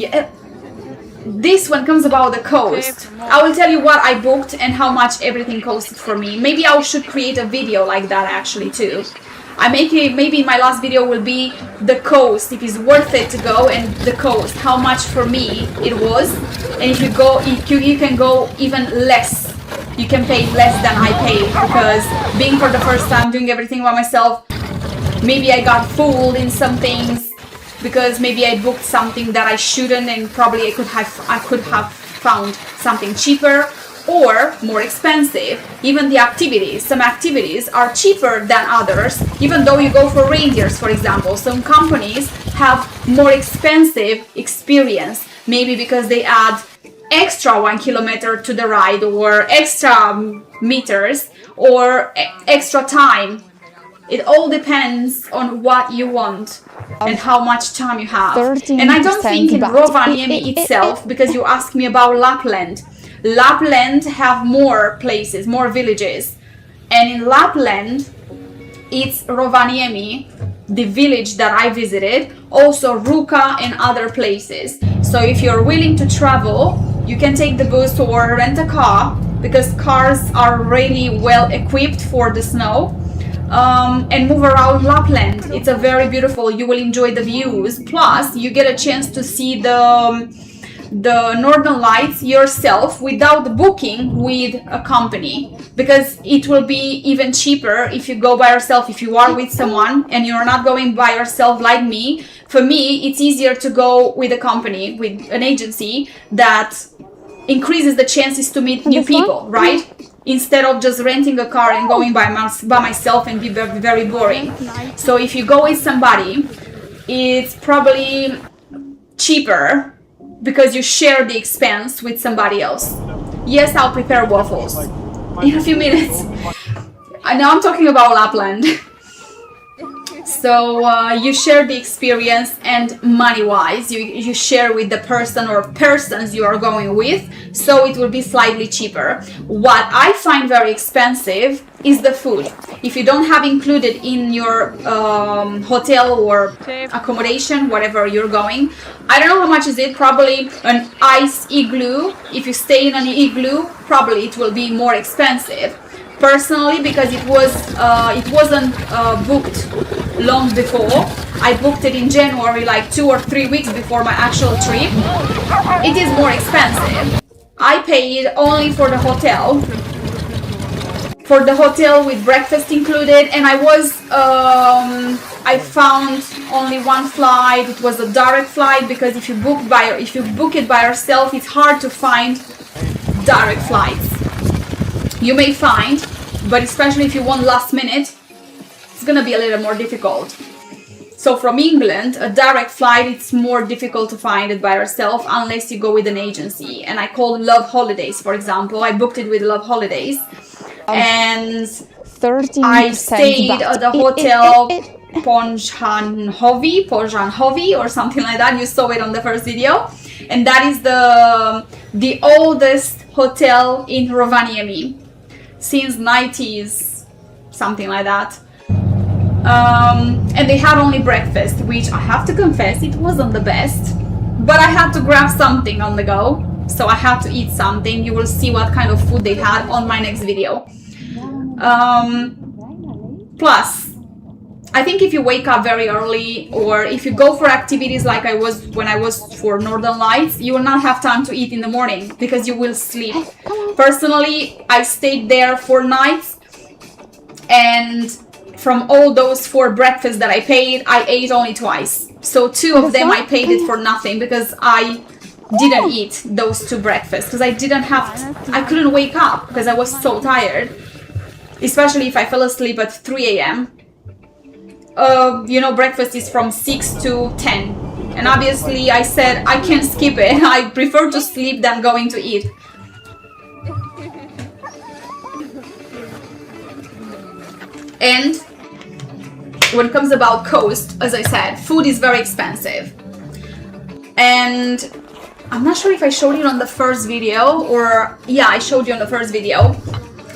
this one comes about the cost. I will tell you what I booked and how much everything costed for me. Maybe I should create a video like that actually too. I make it, maybe my last video will be the cost, if it's worth it to go, and the cost, how much for me it was. And if you go, you can go even less. You can pay less than I paid, because being for the first time doing everything by myself, maybe I got fooled in some things, because maybe I booked something that I shouldn't, and probably I could have found something cheaper or more expensive. Even the activities, some activities are cheaper than others, even though you go for reindeers, for example. Some companies have more expensive experience, maybe because they add extra 1 kilometer to the ride, or extra meters, or extra time. It all depends on what you want and how much time you have. And I don't think in Rovaniemi itself, because you asked me about Lapland. Lapland have more places, more villages. And in Lapland, it's Rovaniemi, the village that I visited, also Ruka and other places. So if you're willing to travel, you can take the bus or rent a car, because cars are really well equipped for the snow. And move around Lapland. It's a very beautiful, you will enjoy the views. Plus, you get a chance to see the northern lights yourself without booking with a company, because it will be even cheaper if you go by yourself. If you are with someone and you're not going by yourself like me, for me it's easier to go with a company, with an agency that increases the chances to meet new people, right? Instead of just renting a car and going by myself and be very boring. So if you go with somebody, it's probably cheaper, because you share the expense with somebody else. Yes, I'll prepare waffles in a few minutes. Now I'm talking about Lapland. So you share the experience, and money-wise, you share with the person or persons you are going with, so it will be slightly cheaper. What I find very expensive is the food. If you don't have included in your hotel or accommodation, whatever you're going, I don't know how much is it, probably an ice igloo. If you stay in an igloo, probably it will be more expensive. Personally, because it wasn't booked long before. I booked it in January, like 2 or 3 weeks before my actual trip. It is more expensive. I paid only for the hotel. For the hotel with breakfast included, and I found only one flight. It was a direct flight, because if you book it by yourself, it's hard to find direct flights. You may find, but especially if you want last minute, it's gonna be a little more difficult. So from England, a direct flight, it's more difficult to find it by yourself unless you go with an agency. And I called Love Holidays, for example. I booked it with Love Holidays. And I stayed at the hotel Pojanhovi or something like that. You saw it on the first video. And that is the oldest hotel in Rovaniemi. Since 90s, something like that. And they had only breakfast, which I have to confess, it wasn't the best. But I had to grab something on the go, so I had to eat something. You will see what kind of food they had on my next video. Plus, I think if you wake up very early, or if you go for activities like I was when I was for Northern Lights, you will not have time to eat in the morning, because you will sleep. Personally, I stayed there 4 nights, and from all those 4 breakfasts that I paid, I ate only twice. So 2 of them I paid it for nothing, because I didn't eat those 2 breakfasts, because I couldn't wake up because I was so tired, especially if I fell asleep at 3 a.m. You know, breakfast is from 6 to 10, and obviously I said I can't skip it. I prefer to sleep than going to eat. And when it comes about cost, as I said, food is very expensive. And I'm not sure if I showed you on the first video, or yeah, I showed you on the first video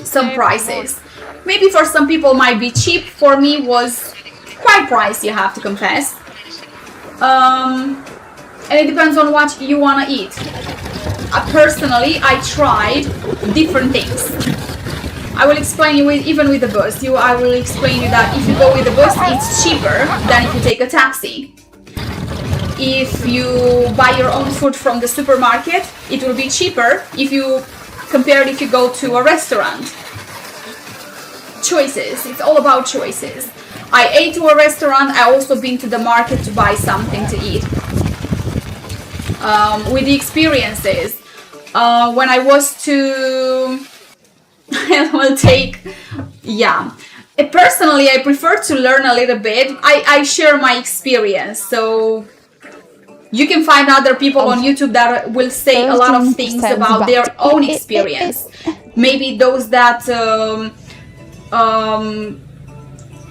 some prices. Maybe for some people might be cheap. For me was quite pricey, I have to confess. And it depends on what you want to eat. personally, I tried different things. I will explain you even with the bus. I will explain you that if you go with the bus, it's cheaper than if you take a taxi. If you buy your own food from the supermarket, it will be cheaper if you go to a restaurant. Choices. It's all about choices. I ate to a restaurant. I also been to the market to buy something to eat. With the experiences, when I was to, I will take, yeah. Personally, I prefer to learn a little bit. I share my experience, so you can find other people on YouTube that will say a lot of things about their own experience. Maybe those that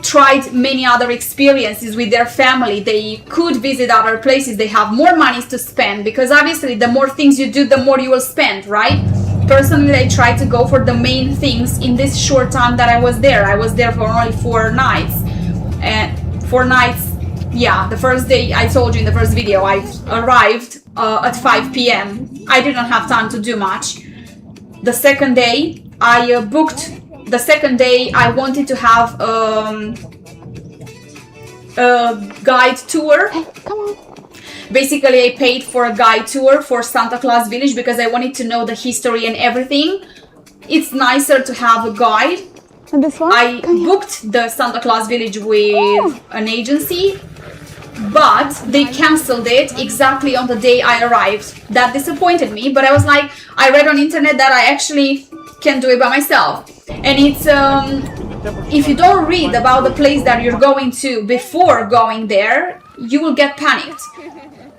tried many other experiences with their family, they could visit other places, they have more money to spend, because obviously the more things you do, the more you will spend, right? Personally, I tried to go for the main things in this short time that I was there. I was there for only 4 nights. And 4 nights, yeah, the first day, I told you in the first video, I arrived at 5 p.m. I didn't have time to do much. The second day, I wanted to have a guide tour. Hey, come on. Basically, I paid for a guide tour for Santa Claus Village because I wanted to know the history and everything. It's nicer to have a guide. And this one? I booked the Santa Claus Village with an agency, but they cancelled it exactly on the day I arrived. That disappointed me, but I was like, I read on internet that I actually can do it by myself. And it's if you don't read about the place that you're going to before going there, you will get panicked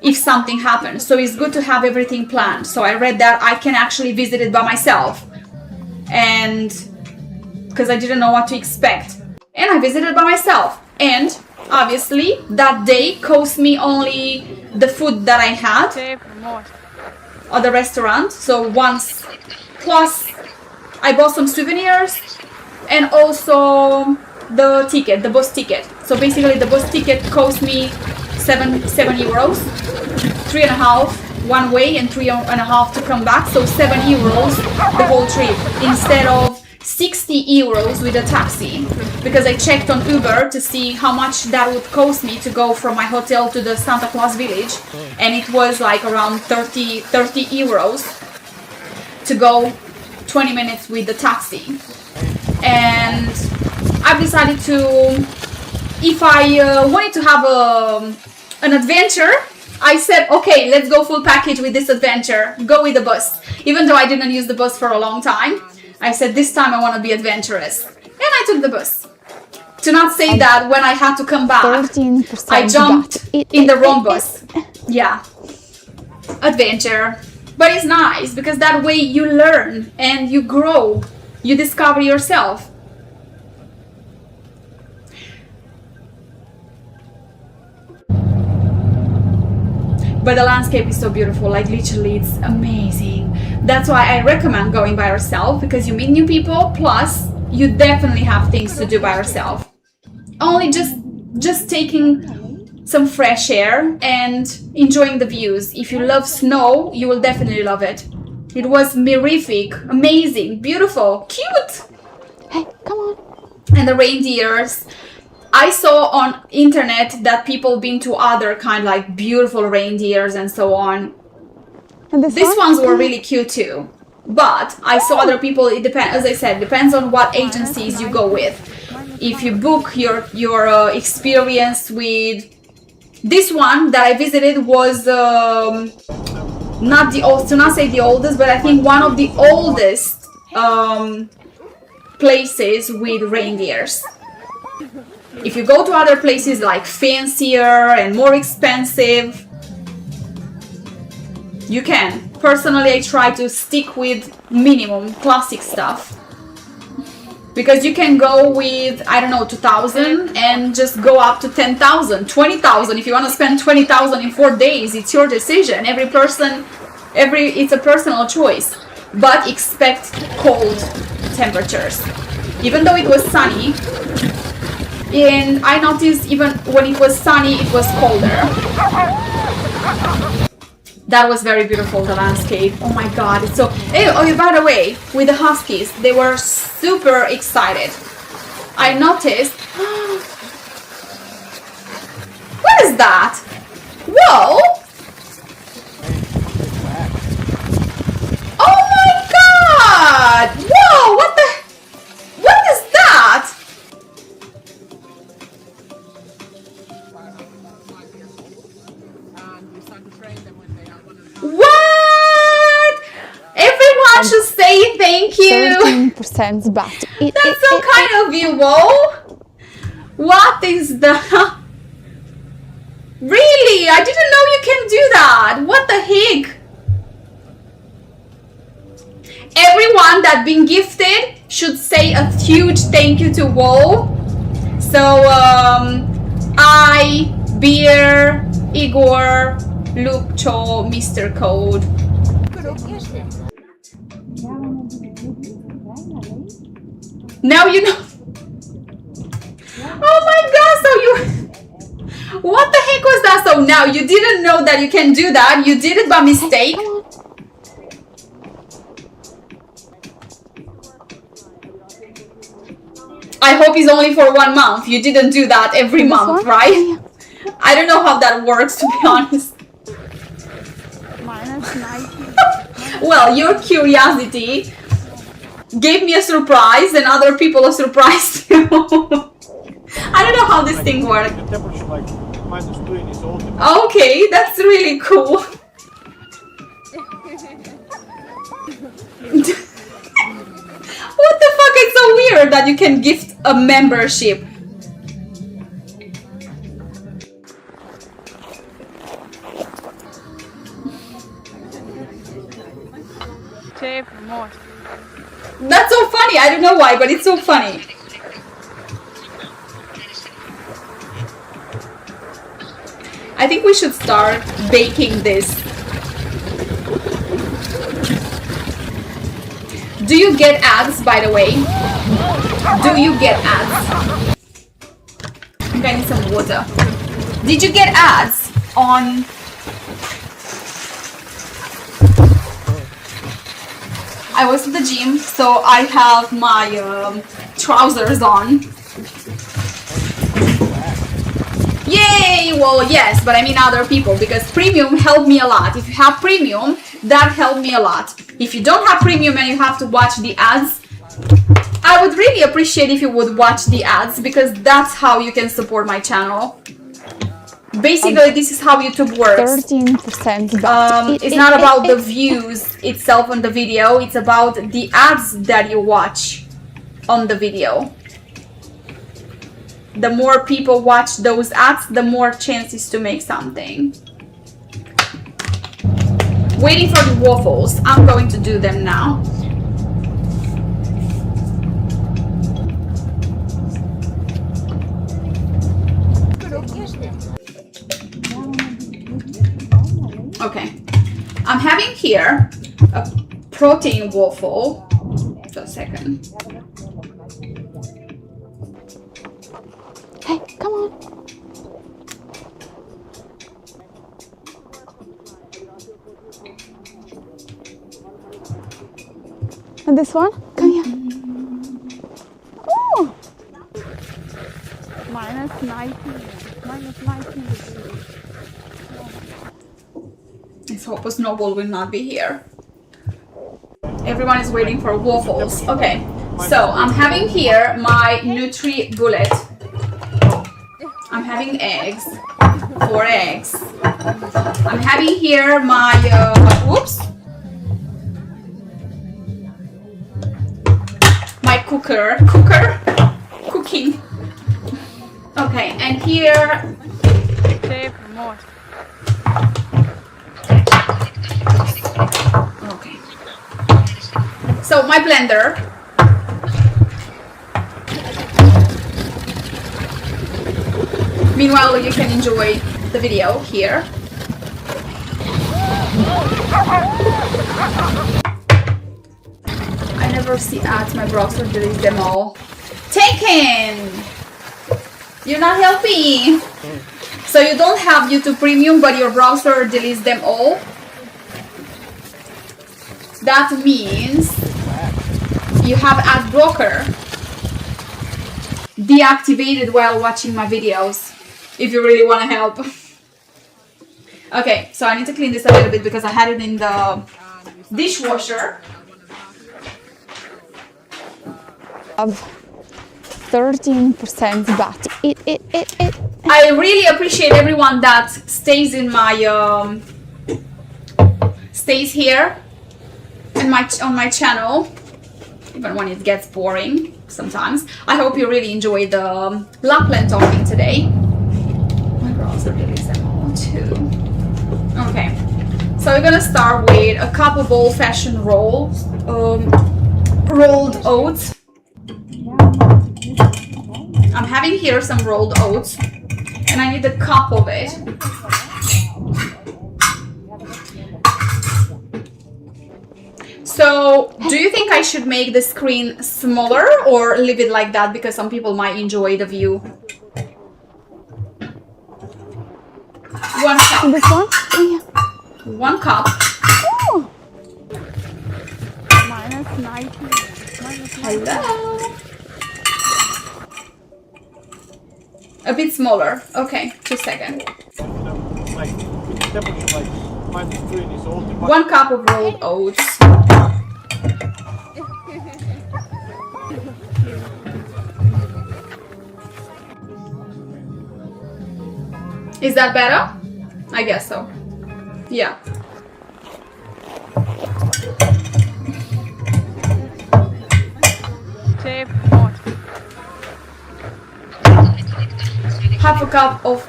if something happens. So it's good to have everything planned. So I read that I can actually visit it by myself, and because I didn't know what to expect, and I visited by myself. And obviously that day cost me only the food that I had at the restaurant, so once, plus I bought some souvenirs and also the ticket, the bus ticket. So basically the bus ticket cost me 7 euros, 3.5 one way and 3.5 to come back, so 7 euros the whole trip instead of 60 euros with a taxi, because I checked on Uber to see how much that would cost me to go from my hotel to the Santa Claus Village, and it was like around 30 euros to go 20 minutes with the taxi. And I've decided to, if I wanted to have an adventure, I said, okay, let's go full package with this adventure, go with the bus. Even though I didn't use the bus for a long time, I said this time I want to be adventurous. And I took the bus. To not say that when I had to come back, I jumped in the wrong bus. Yeah. Adventure. But it's nice because that way you learn and you grow. You discover yourself. But the landscape is so beautiful, like literally it's amazing. That's why I recommend going by yourself, because you meet new people, plus you definitely have things to do by yourself. Only just taking some fresh air and enjoying the views. If you love snow, you will definitely love it. It was mirific, amazing, beautiful, cute. Hey, come on. And the reindeers. I saw on internet that people been to other kind like beautiful reindeers and so on. And These ones were really cute too. But I saw other people, it depends, as I said, depends on what agencies you go with. If you book your experience with this one that I visited was not the old, to not say the oldest, but I think one of the oldest places with reindeers. If you go to other places like fancier and more expensive, you can. Personally, I try to stick with minimum classic stuff. Because you can go with, I don't know, 2,000 and just go up to 10,000, 20,000. If you want to spend 20,000 in 4 days, it's your decision. It's a personal choice. But expect cold temperatures. Even though it was sunny, and I noticed even when it was sunny, it was colder. That was very beautiful, the landscape. Oh my god, it's so... Oh, by the way, with the huskies, they were super excited. I noticed... What is that? Whoa! Oh my god! Whoa, what the... What is that? What? Everyone should say thank you. 13% back. That's so kind of you, whoa. What is that? Really? I didn't know you can do that. What the heck? Everyone that been gifted should say a huge thank you to Woe. So, I, Beer, Igor, Lupcho, Mr. Code. Now you know. Oh my god, so you... What the heck was that? So now you didn't know that you can do that. You did it by mistake. I hope it's only for 1 month. You didn't do that every month, right? I don't know how that works, to be honest. Well, your curiosity gave me a surprise and other people a surprise too. I don't know how this thing works. Okay, that's really cool. What the fuck? It's so weird that you can gift a membership. That's so funny. I don't know why, but it's so funny. I think we should start baking this. Do you get ads, by the way? Do you get ads? I think I need some water. Did you get ads on... I was at the gym, so I have my trousers on. Yay! Well, yes, but I mean other people, because premium helped me a lot. If you have premium, that helped me a lot. If you don't have premium and you have to watch the ads, I would really appreciate if you would watch the ads, because that's how you can support my channel. Basically, this is how YouTube works. 13%. It's not about the views itself on the video. It's about the ads that you watch on the video. The more people watch those ads, the more chances to make something. Waiting for the waffles. I'm going to do them now. Okay, I'm having here a protein waffle. Just a second. Hey, come on. And this one? Come here. Oh! -19. -19 degrees. Let's hope a snowball will not be here. Everyone is waiting for waffles. Okay, so I'm having here my Nutri Bullet. I'm having eggs. 4 eggs. I'm having here my whoops. My cooking. Okay, and here okay. So my blender. Meanwhile, you can enjoy the video here. I never see ads, my browser deletes them all. Taken! You're not helping! So you don't have YouTube Premium, but your browser deletes them all? That means you have ad blocker deactivated while watching my videos, if you really want to help. Okay, so I need to clean this a little bit because I had it in the dishwasher. Of 13% bat. I really appreciate everyone that stays in my stays here in on my channel, even when it gets boring sometimes. I hope you really enjoy the Lapland talking today. My girls are really small too. Okay, so we're gonna start with a cup of old-fashioned rolled oats. I'm having here some rolled oats, and I need a cup of it. So, do you think I should make the screen smaller or leave it like that because some people might enjoy the view? 1 cup. This one? Yeah. 1 cup. Oh. -19. Hello. A bit smaller. Okay, 2 seconds. 1 cup of rolled oats. Is that better? I guess so. Yeah. Tape hot. Half a cup of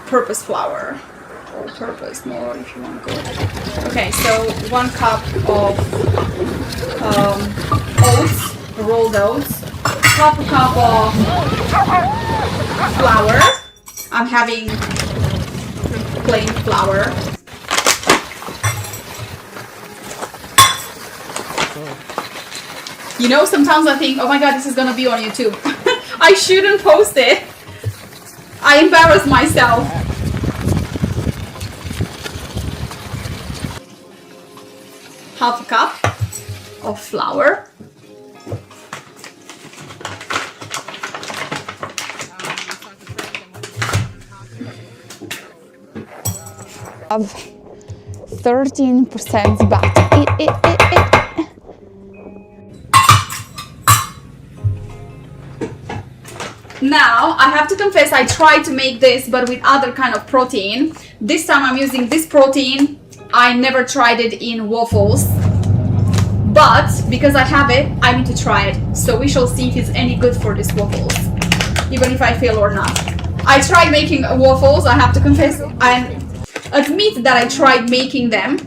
purpose flour. Or purpose more if you want to go. Okay, so 1 cup of oats, rolled oats. Half a cup of flour. I'm having plain flour. You know, sometimes I think, oh my god, this is gonna be on YouTube. I shouldn't post it. I embarrass myself. Half a cup of flour. Of 13% bat. Now, I have to confess, I tried to make this, but with other kind of protein. This time I'm using this protein. I never tried it in waffles. But, because I have it, I need to try it. So we shall see if it's any good for these waffles. Even if I fail or not. I tried making waffles, I have to confess. I admit that I tried making them.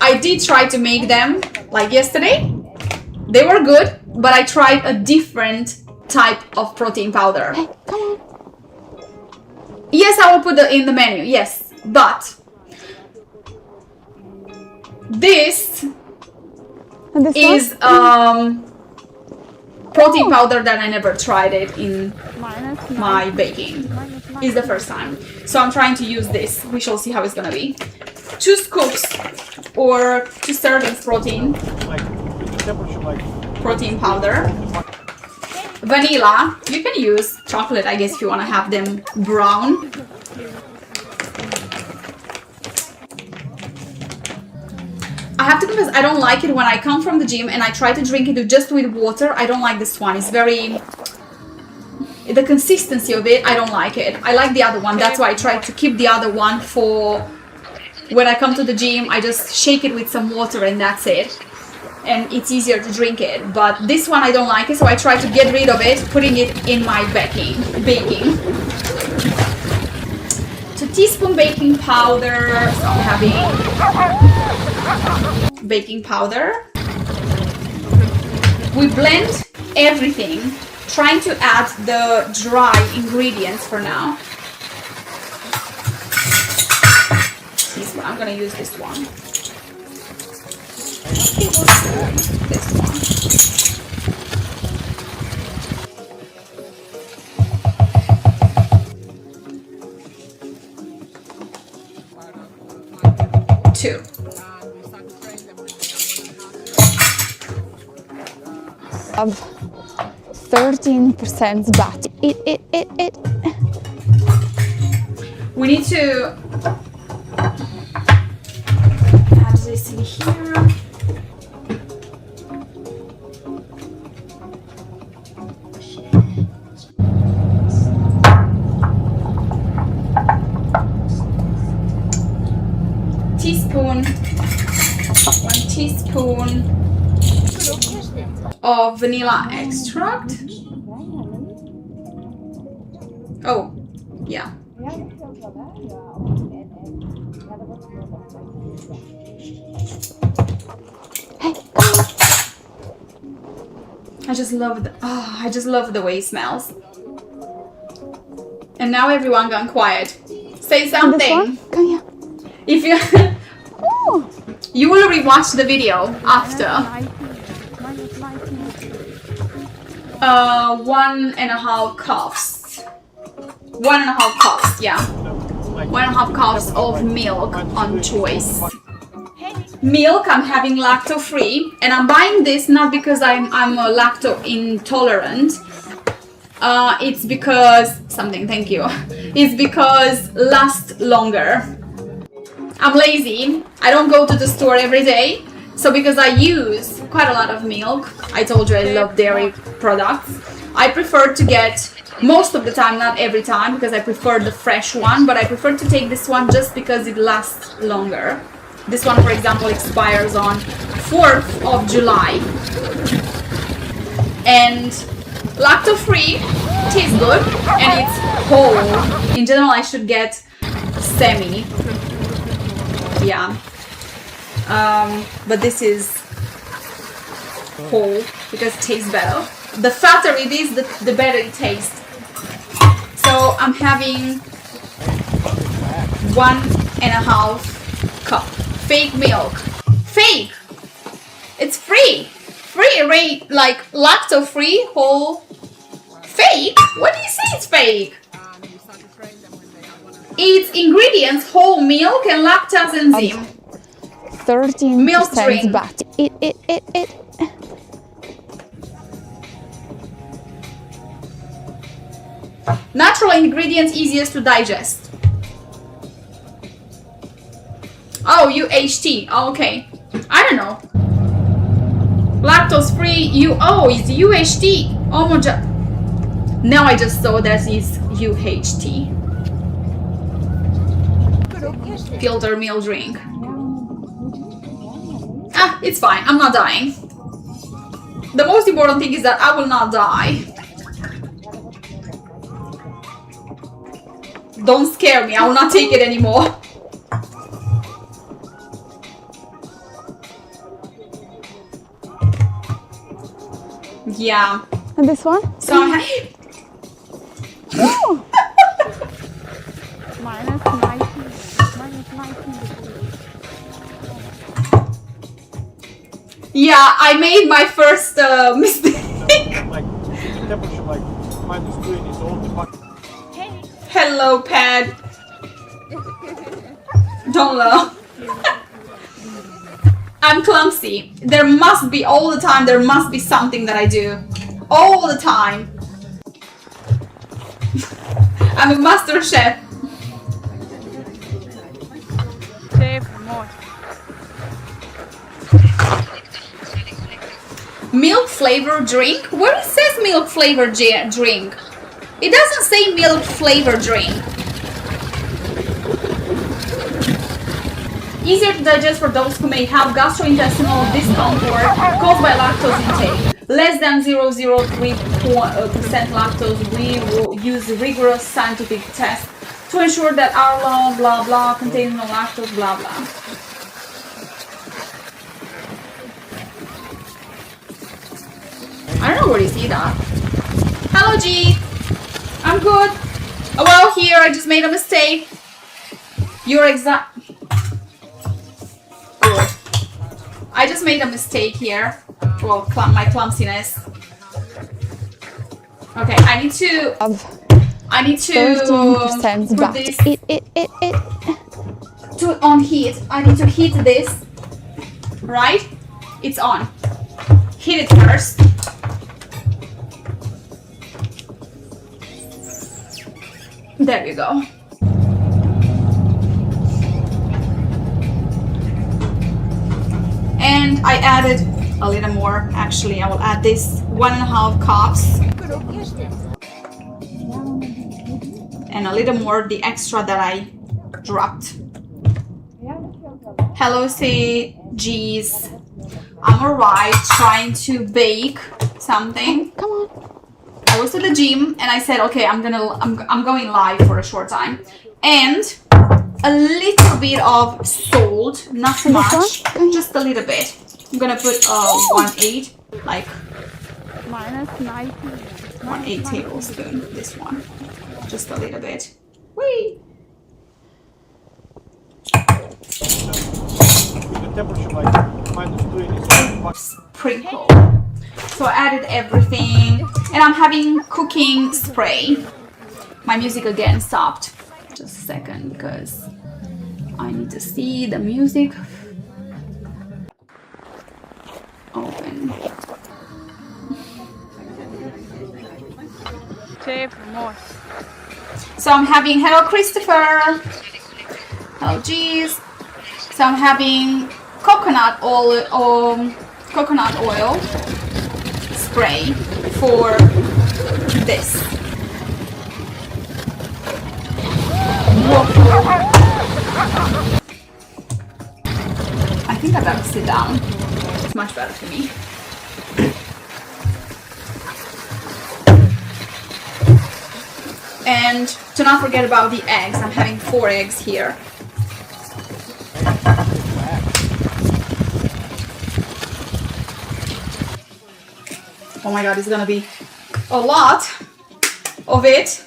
I did try to make them, like yesterday. They were good. But I tried a different type of protein powder. Hey, come on. Yes, I will put it in the menu. Yes, but this is protein powder that I never tried it in my baking. It's the first time. So I'm trying to use this. We shall see how it's gonna be. 2 scoops or 2 servings protein powder. Vanilla. You can use chocolate, I guess, if you want to have them brown. I have to confess, I don't like it when I come from the gym and I try to drink it just with water. I don't like this one. It's very... The consistency of it, I don't like it. I like the other one. That's why I try to keep the other one for... When I come to the gym, I just shake it with some water and that's it. And it's easier to drink it. But this one I don't like it, so I try to get rid of it, putting it in my baking. 2 teaspoons baking powder. So I'm having baking powder. We blend everything, trying to add the dry ingredients for now. This one, I'm gonna use this one. This one. 2. We started train them when they are 1.5 years. Of 13% bat. It. We need to add this in here. Teaspoon, 1 teaspoon of vanilla extract. Oh, yeah. I just love the way it smells. And now everyone gone quiet. Say This something. one? Come here. If you Oh. you will rewatch the video after. 1.5 cups. 1.5 cups, yeah. 1.5 cups of milk on choice. Milk, I'm having lacto-free, and I'm buying this not because I'm lacto intolerant. It's because thank you. It's because lasts longer. I'm lazy. I don't go to the store every day, so because I use quite a lot of milk, I told you I love dairy products. I prefer to get most of the time, not every time, because I prefer the fresh one, but I prefer to take this one just because it lasts longer. This one, for example, expires on 4th of July. And lacto-free, tastes good, and it's whole. In general, I should get semi. Yeah. But this is whole because it tastes better. The fatter it is, the better it tastes. So I'm having 1.5 cup. Fake milk. Fake! It's free! Free, like lacto-free, whole. Fake? What do you say it's fake? We started train them when they are 1.5 It's ingredients, whole milk and lactase enzyme. 13% Milk drink. bat. It. Natural ingredients easiest to digest. Oh, UHT. Oh, okay. I don't know. Lactose free. It's UHT. Now I just saw that it's UHT. Filter meal drink. Ah, it's fine. I'm not dying. The most important thing is that I will not die. Don't scare me. I will not take it anymore. Yeah. And this one? So Oh. minus 19 yeah, I made my first mistake. Like temperature like -2 and it's all the fuck. Hello, Pad. Don't laugh. I'm clumsy. There must be all the time. There must be something that I do all the time. I'm a master chef. more. Milk flavor drink? Where it says milk flavor drink? It doesn't say milk flavor drink. Easier to digest for those who may have gastrointestinal discomfort caused by lactose intake. Less than 0.03% lactose. We will use rigorous scientific tests to ensure that our blah blah contains no lactose blah blah. I don't know where you see that. Hello G! I'm good. Oh, well, here I just made a mistake. You're exact. Good. I just made a mistake here. Well, my clumsiness. Okay, I need to 13% put back. this. It. on heat. I need to heat this. Right? It's on. Heat it first. There you go. And I added a little more. Actually, I will add this 1.5 cups. And a little more, the extra that I dropped. Hello, say geez. I'm alright, trying to bake something. Come on. I was at the gym and I said, okay, I'm going live for a short time. And a little bit of salt, not too much, just a little bit. I'm gonna put 1/8, like -1/8 tablespoon. This one, just a little bit. Whee! The temperature like -3 is Sprinkle. So I added everything, and I'm having cooking spray. My music again stopped. Just a second, because I need to see the music. Open. Chef, more. So I'm having, hello Christopher. Oh geez. So I'm having coconut oil spray for this. I think I better sit down. It's much better for me. And to not forget about the eggs. I'm having 4 eggs here. Oh my god, it's gonna be a lot of it.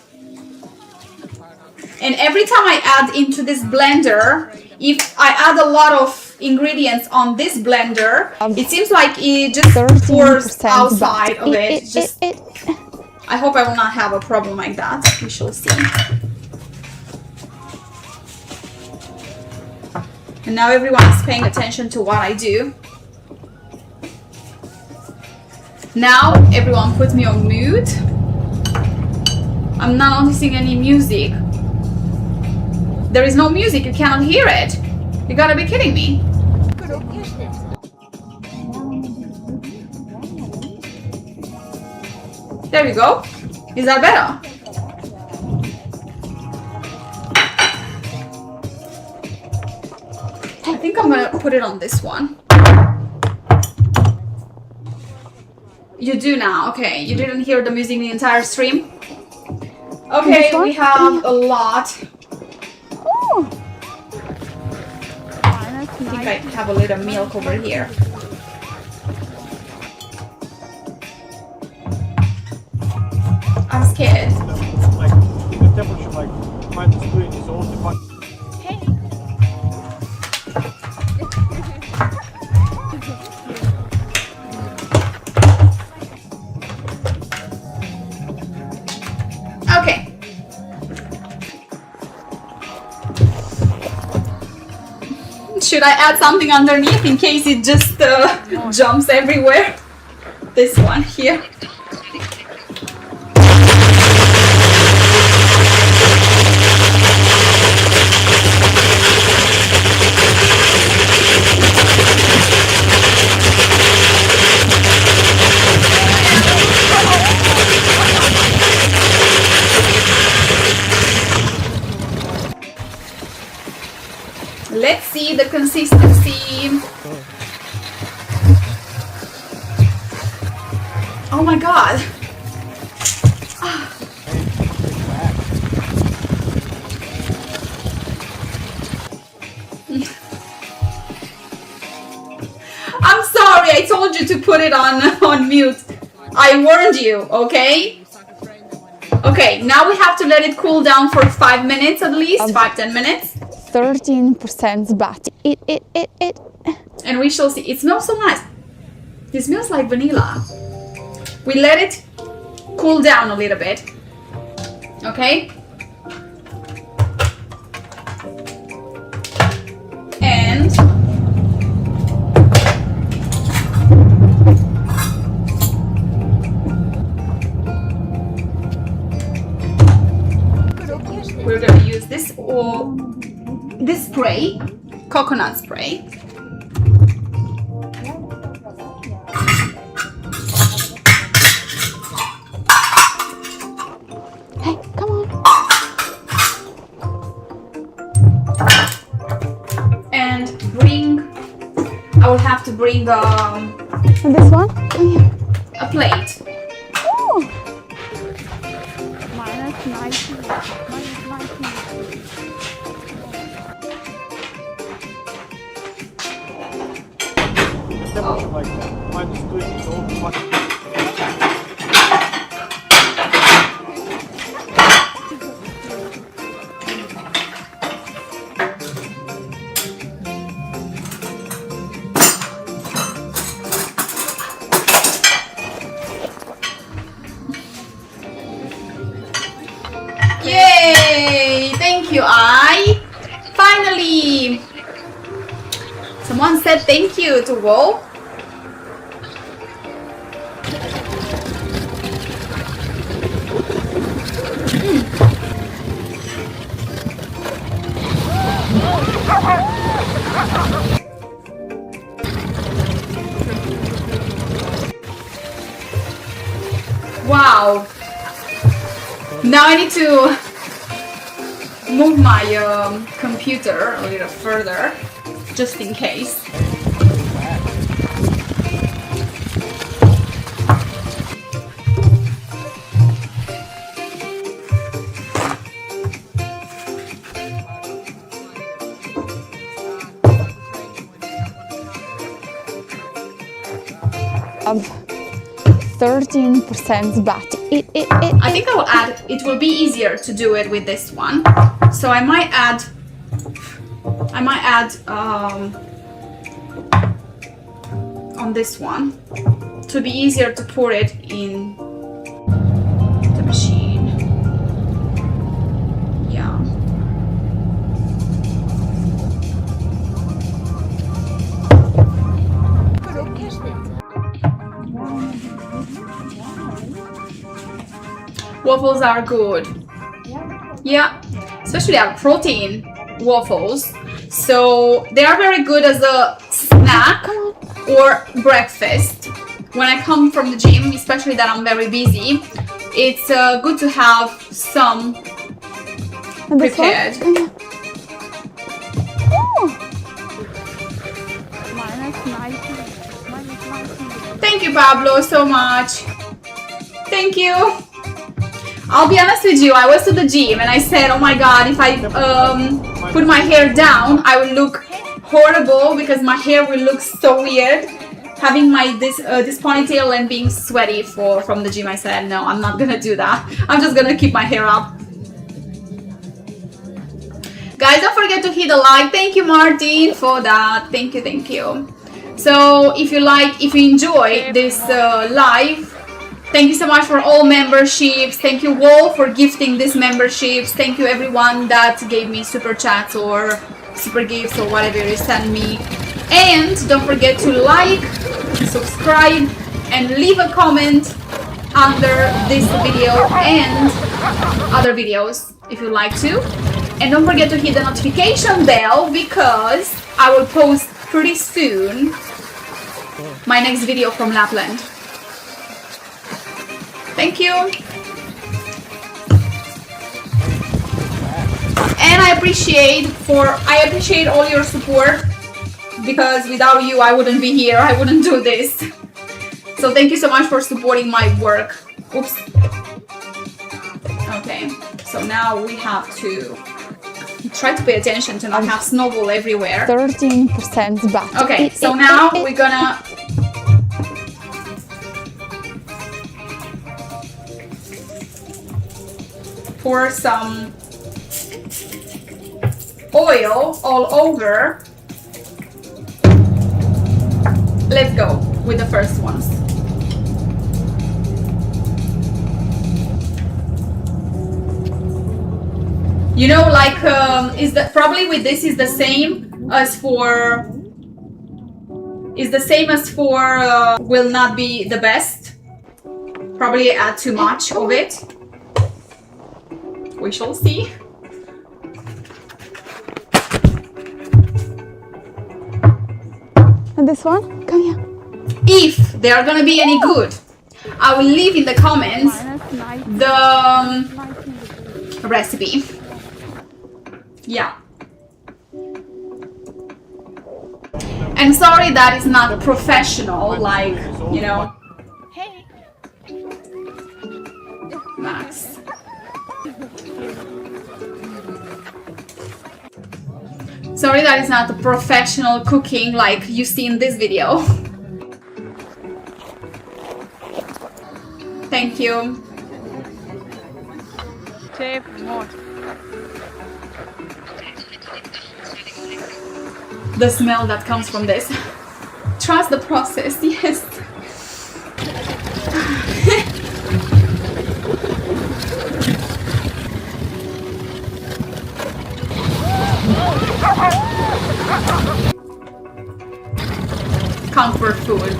And every time I add into this blender, if I add a lot of ingredients on this blender, it seems like it just pours outside of it. I hope I will not have a problem like that. We shall see. And now everyone is paying attention to what I do. Now everyone put me on mute. I'm not noticing any music. There is no music, you cannot hear it. You gotta be kidding me. There you go. Is that better? I think I'm gonna put it on this one. You do now, okay. You didn't hear the music the entire stream? Okay, we have a lot. I think I have a little milk over here. I'm scared. like the temperature like -3 is all the fun. Okay. Should I add something underneath in case it just jumps everywhere? This one here. Let's see the consistency. Oh my god. I'm sorry, I told you to put it on mute. I warned you, okay? Okay, now we have to let it cool down for 5 minutes at least, 5-10 minutes. 13% bat. It. And we shall see. It smells so nice. It smells like vanilla. We let it cool down a little bit. Okay? this spray, coconut spray. Hey, come on. And I will have to bring And this one? Come here. a plate. Oh, Minus 90. Minus 90. Temperature like that. -3 is over much. Yay! Thank you, finally! Someone said thank you to Waffle. Wow! Now I need to move my computer a little further, just in case. of 13%, but I think I will add, it will be easier to do it with this one. So I might add on this one to be easier to pour it in the machine. Yeah. Waffles are good. Yeah, especially our protein waffles. So they are very good as a snack or breakfast. When I come from the gym, especially that I'm very busy, it's good to have some prepared. Thank you, Pablo, so much. Thank you. I'll be honest with you, I was to the gym and I said, oh my god, if I put my hair down, I will look horrible because my hair will look so weird. Having this ponytail and being sweaty from the gym, I said, no, I'm not gonna do that. I'm just gonna keep my hair up. Guys, don't forget to hit the like. Thank you, Martin, for that. Thank you, thank you. So if you enjoy this live, thank you so much for all memberships. Thank you all for gifting these memberships. Thank you everyone that gave me super chats or super gifts or whatever you send me. And don't forget to like, subscribe, and leave a comment under this video and other videos if you'd like to. And don't forget to hit the notification bell because I will post pretty soon my next video from Lapland. Thank you. And I appreciate all your support because without you I wouldn't be here. I wouldn't do this. So thank you so much for supporting my work. Oops. Okay. So now we have to try to pay attention to not have snowball everywhere. 13%, but okay. So now we're gonna pour some oil all over. Let's go with the first ones. You know, like probably with this is the same as for will not be the best. Probably add too much of it. We shall see. And this one? Come here. If they are gonna be any good, I will leave in the comments minus 19. the 19 recipe. Yeah. And sorry that is not professional, like, you know, Hey. Max. Sorry that is not the professional cooking like you see in this video. Thank you. Chef, more. The smell that comes from this. Trust the process, yes. Comfort food.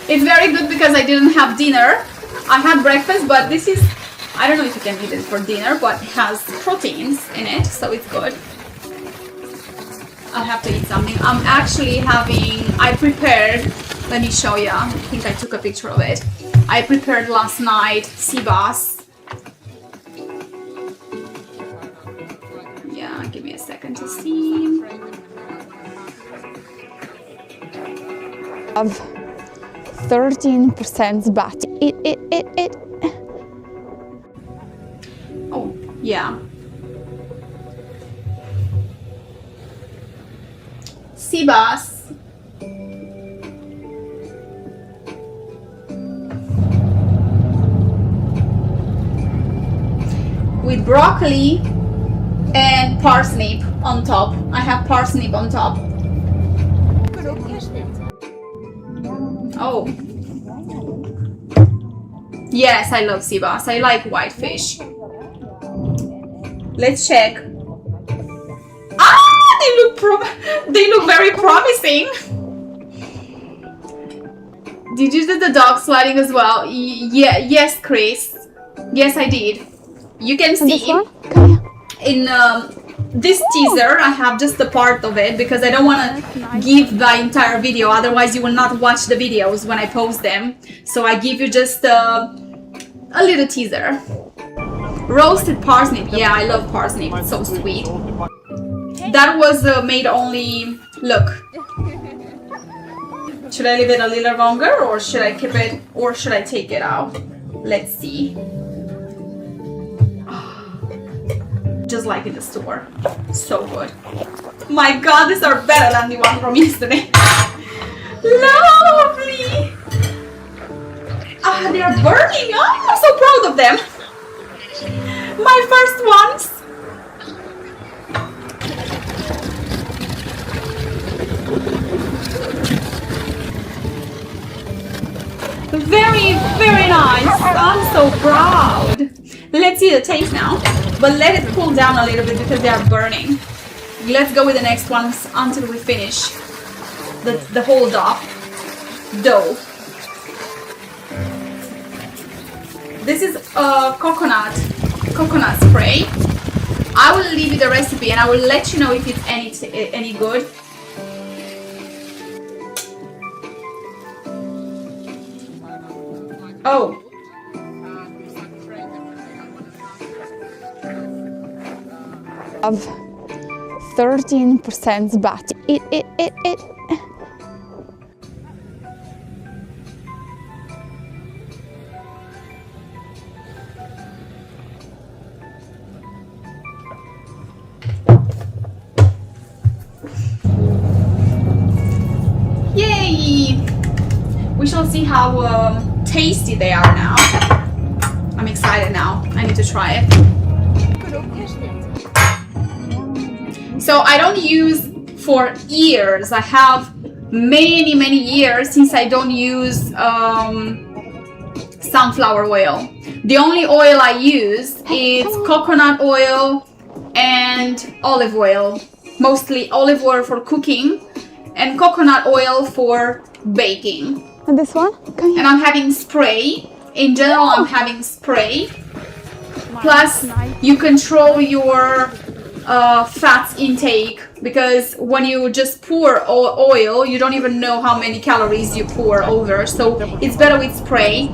It's very good because I didn't have dinner. I had breakfast, but this is, I don't know if you can eat it for dinner, but it has proteins in it, so it's good. I'll have to eat something. I'm actually having, I prepared, let me show you. I think I took a picture of it. I prepared last night sea bass. Yeah, give me a second to see. Of 13% bat. It. Oh, yeah. Sea bass. With broccoli and parsnip on top. I have parsnip on top. Oh. Yes, I love sea bass. I like white fish. Let's check. Ah, they look very promising. Did you do the dog sliding as well? Yeah, yes, Chris. Yes, I did. You can And this see one? Come here. in this teaser, I have just a part of it because I don't want to give the entire video, otherwise you will not watch the videos when I post them. So I give you just a little teaser. Roasted parsnip. Yeah, I love parsnip. It's so sweet. That was made only... Look. Should I leave it a little longer or should I keep it or should I take it out? Let's see. Just like in the store. So good. My god, these are better than the one from yesterday. Lovely! Ah, they are burning! Oh, I'm so proud of them! My first ones! Very, very nice! I'm so proud! Let's see the taste now, but let it cool down a little bit because they are burning. Let's go with the next ones until we finish the whole dough. This is coconut spray. I will leave you the recipe and I will let you know if it's any good. Oh. Of 13% bat. It. Yay! We shall see how tasty they are now. I'm excited now. I need to try it. So I don't use for years. I have many years since I don't use sunflower oil. The only oil I use is coconut oil and olive oil. Mostly olive oil for cooking and coconut oil for baking. And this one? Come here. And I'm having spray. In general, I'm having spray. Plus, you control your fats intake, because when you just pour oil, you don't even know how many calories you pour over, so it's better with spray.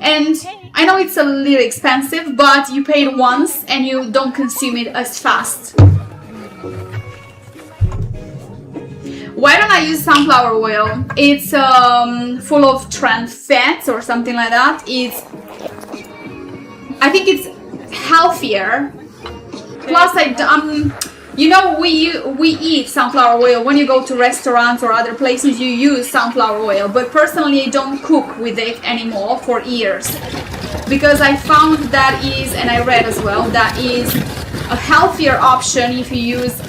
And I know it's a little expensive, but you pay it once and you don't consume it as fast. Why don't I use sunflower oil? It's full of trans fats or something like that. I think it's healthier. Plus, you know, we eat sunflower oil when you go to restaurants or other places. You use sunflower oil, but personally, I don't cook with it anymore for years, because I found that is, and I read as well, that is a healthier option if you use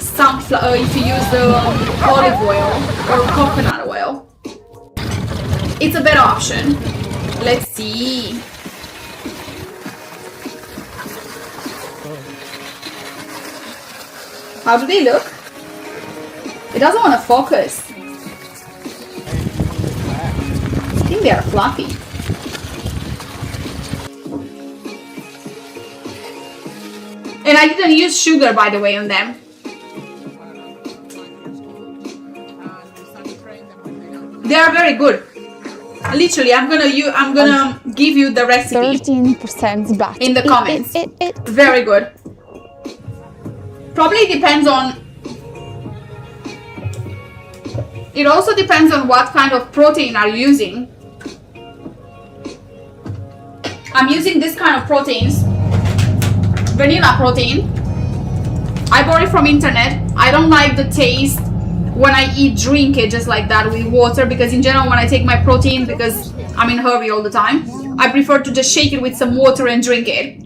olive oil or coconut oil. It's a better option. Let's see. How do they look? It doesn't want to focus. I think they are fluffy. And I didn't use sugar, by the way, on them. They are very good. Literally, I'm gonna give you the recipe 13% back in the comments. Very good. Probably depends on. It also depends on what kind of protein are you using. I'm using this kind of proteins. Vanilla protein. I bought it from internet. I don't like the taste when I drink it just like that with water, because in general when I take my protein, because I'm in a hurry all the time, I prefer to just shake it with some water and drink it.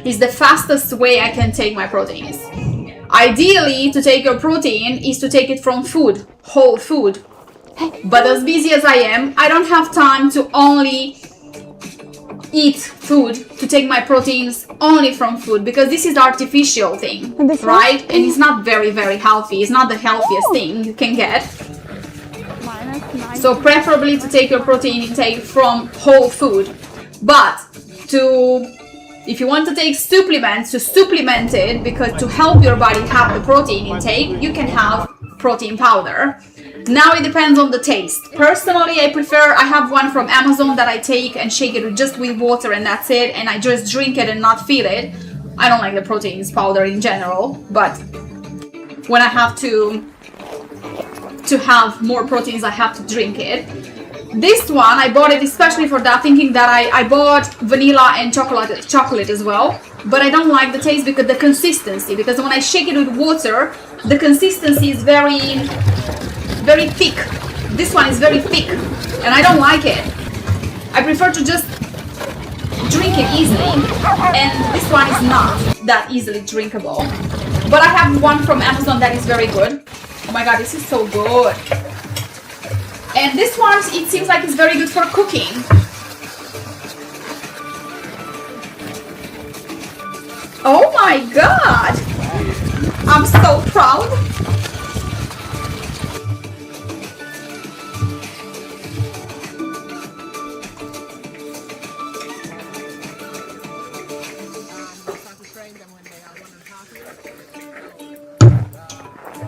It's the fastest way I can take my proteins. Ideally, to take your protein is to take it from food, whole food. But as busy as I am, I don't have time to only eat food, to take my proteins only from food, because this is the artificial thing, right? And it's not very, very healthy. It's not the healthiest thing you can get. So preferably to take your protein intake from whole food. But if you want to take supplements, to supplement it, because to help your body have the protein intake, you can have protein powder. Now it depends on the taste. Personally, I have one from Amazon that I take and shake it just with water and that's it, and I just drink it and not feel it. I don't like the proteins powder in general, but when I have to have more proteins, I have to drink it. This one, I bought it especially for that, thinking that I bought vanilla and chocolate as well, but I don't like the taste because the consistency, because when I shake it with water, the consistency is very thick. This one is very thick and I don't like it. I prefer to just drink it easily, and this one is not that easily drinkable. But I have one from Amazon that is very good. Oh my god, this is so good. And this one, it seems like it's very good for cooking. Oh my god! I'm so proud.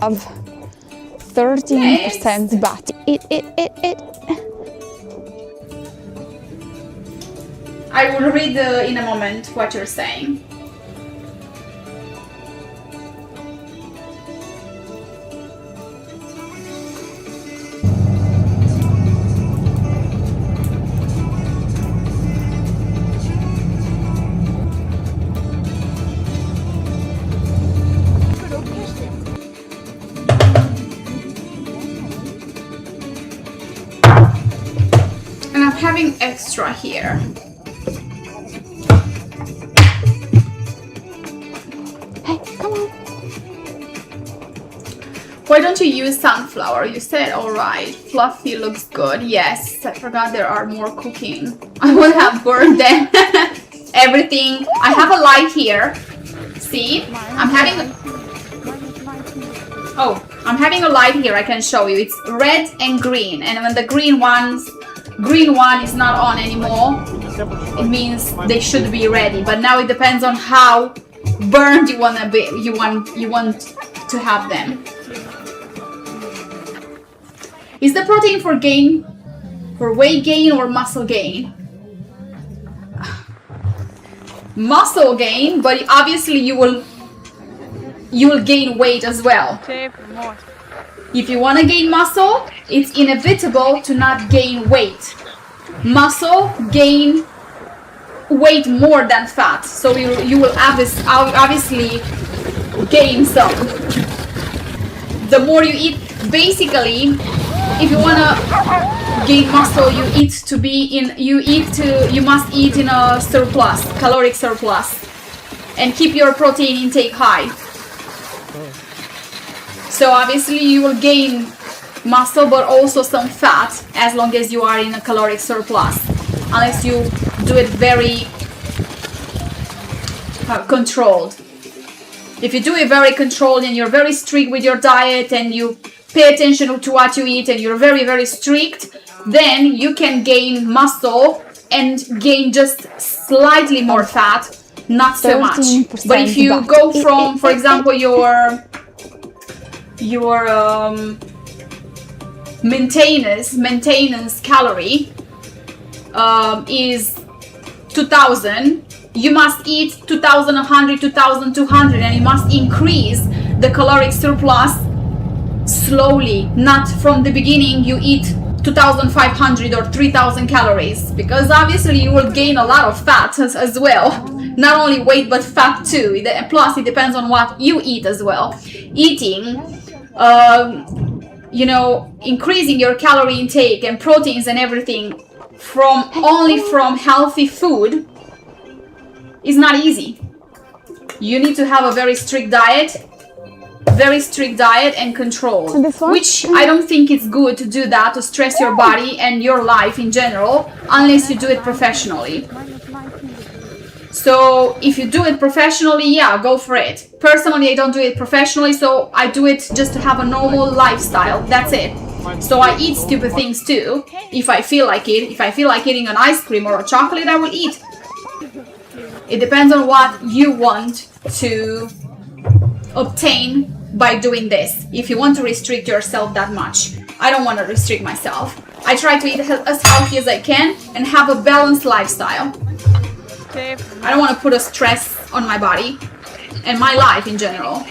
Of 13% back. I will read in a moment what you're saying. And I'm having extra here. Hey, come on. Why don't you use sunflower? You said alright. Fluffy looks good. Yes, I forgot there are more cooking. I would have burned them. Everything. I have a light here. See? I'm having a light here. I can show you. It's red and green. And when the green one is not on anymore, it means they should be ready. But now it depends on how burned you want to have them. Is the protein for gain, for weight gain or muscle gain? Muscle gain, but obviously you will gain weight as well. Save more. If you want to gain muscle, it's inevitable to not gain weight. Muscle gain weight more than fat, so you will obviously gain some. The more you eat, basically, if you want to gain muscle, you must eat in a surplus, caloric surplus, and keep your protein intake high. So obviously you will gain muscle, but also some fat as long as you are in a caloric surplus, unless you do it very controlled. If you do it very controlled and you're very strict with your diet and you pay attention to what you eat and you're very, very strict, then you can gain muscle and gain just slightly more fat, not so much. But if you go from, for example, your maintenance calorie is 2000, you must eat 2100, 2200, and you must increase the caloric surplus slowly, not from the beginning you eat 2500 or 3000 calories, because obviously you will gain a lot of fat as well, not only weight but fat too. Plus it depends on what you eat as well. Eating increasing your calorie intake and proteins and everything only from healthy food is not easy. You need to have a very strict diet and control, which I don't think it's good to do that, to stress your body and your life in general, unless you do it professionally. So if you do it professionally, yeah, go for it. Personally, I don't do it professionally, so I do it just to have a normal lifestyle. That's it. So I eat stupid things too, if I feel like it. If I feel like eating an ice cream or a chocolate, I will eat. It depends on what you want to obtain by doing this. If you want to restrict yourself that much, I don't want to restrict myself. I try to eat as healthy as I can and have a balanced lifestyle. I don't want to put a stress on my body and my life in general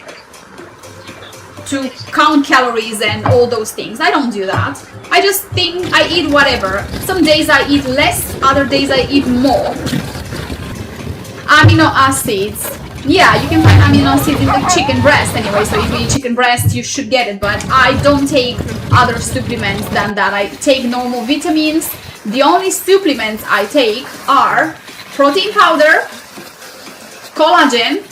to count calories and all those things. I don't do that. I just think I eat whatever. Some days I eat less, other days I eat more. Amino acids. Yeah, you can find amino acids in the chicken breast anyway, so if you eat chicken breast, you should get it, but I don't take other supplements than that. I take normal vitamins. The only supplements I take are protein powder, collagen,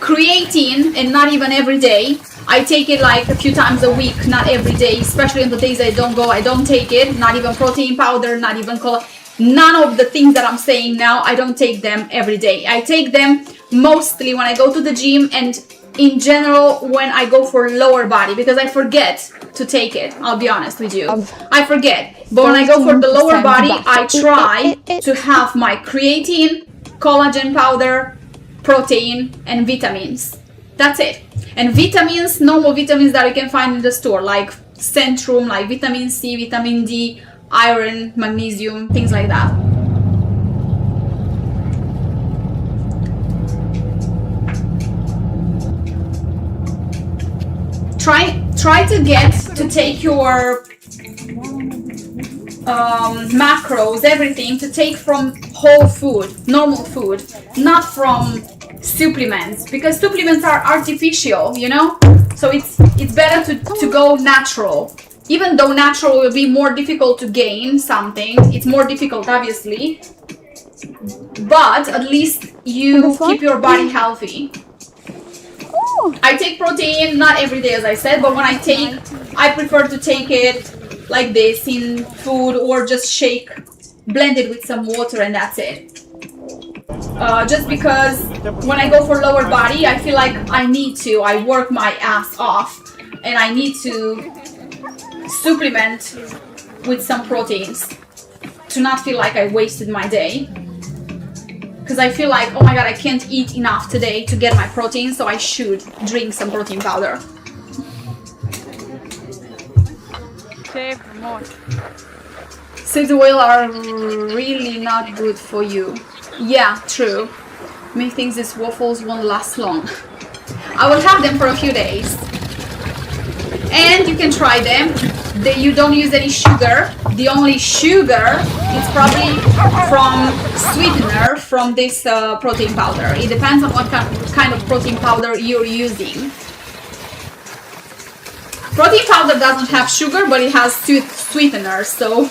creatine, and not even every day. I take it like a few times a week, not every day, especially on the days I don't take it. Not even protein powder, not even collagen. None of the things that I'm saying now, I don't take them every day. I take them mostly when I go to the gym and in general when I go for lower body, because I forget to take it. I'll be honest with you. I forget. But when I go for the lower body, I try to have my creatine, collagen powder, protein, and vitamins. That's it. And vitamins, normal vitamins that you can find in the store, like Centrum, like vitamin C, vitamin D, iron, magnesium, things like that. Try to take your macros, everything, to take from whole food, normal food, not from supplements, because supplements are artificial, you know. So it's better to go natural. Even though natural will be more difficult to gain something, it's more difficult obviously, but at least you keep your body healthy. I take protein, not every day as I said, but when I prefer to take it like this in food, or just blend it with some water, and that's it. Just because when I go for lower body, I feel like I work my ass off, and I need to supplement with some proteins to not feel like I wasted my day. because I feel like, oh my god, I can't eat enough today to get my protein, so I should drink some protein powder. Save more. Seed oil are really not good for you. Yeah, true. Methinks these waffles won't last long. I will have them for a few days. And you can try them. You don't use any sugar. The only sugar is probably from sweetener from this protein powder. It depends on what kind of protein powder you're using. Protein powder doesn't have sugar, but it has sweetener, so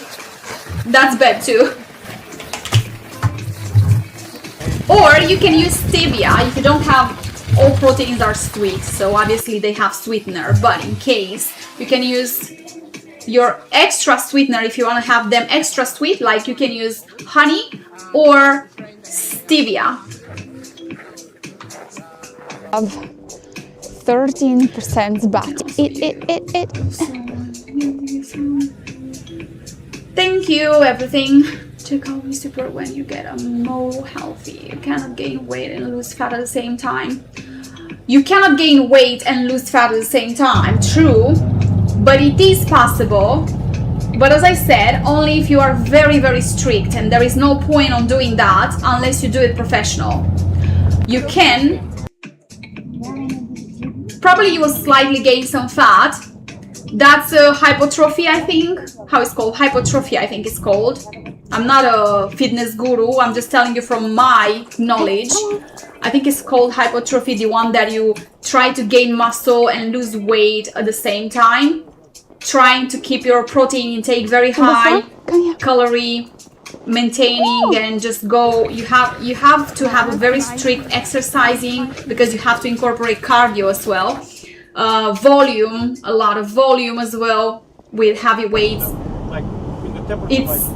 that's bad too. Or you can use stevia if you don't have, all proteins are sweet, so obviously they have sweetener, but in case you can use your extra sweetener if you want to have them extra sweet, like you can use honey or stevia. Of 13% back. Thank you, everything. Check out me super when you get more healthy. You cannot gain weight and lose fat at the same time. You cannot gain weight and lose fat at the same time, true, but it is possible. But as I said, only if you are very, very strict, and there is no point on doing that unless you do it professional. You can, probably you will slightly gain some fat. That's hypertrophy, I think. How it's called? Hypertrophy, I think it's called. I'm not a fitness guru, I'm just telling you from my knowledge. I think it's called hypertrophy, the one that you try to gain muscle and lose weight at the same time. Trying to keep your protein intake very high, calorie maintaining, and just go. You have to have a very strict exercising because you have to incorporate cardio as well. Volume, a lot of volume as well with heavy weights.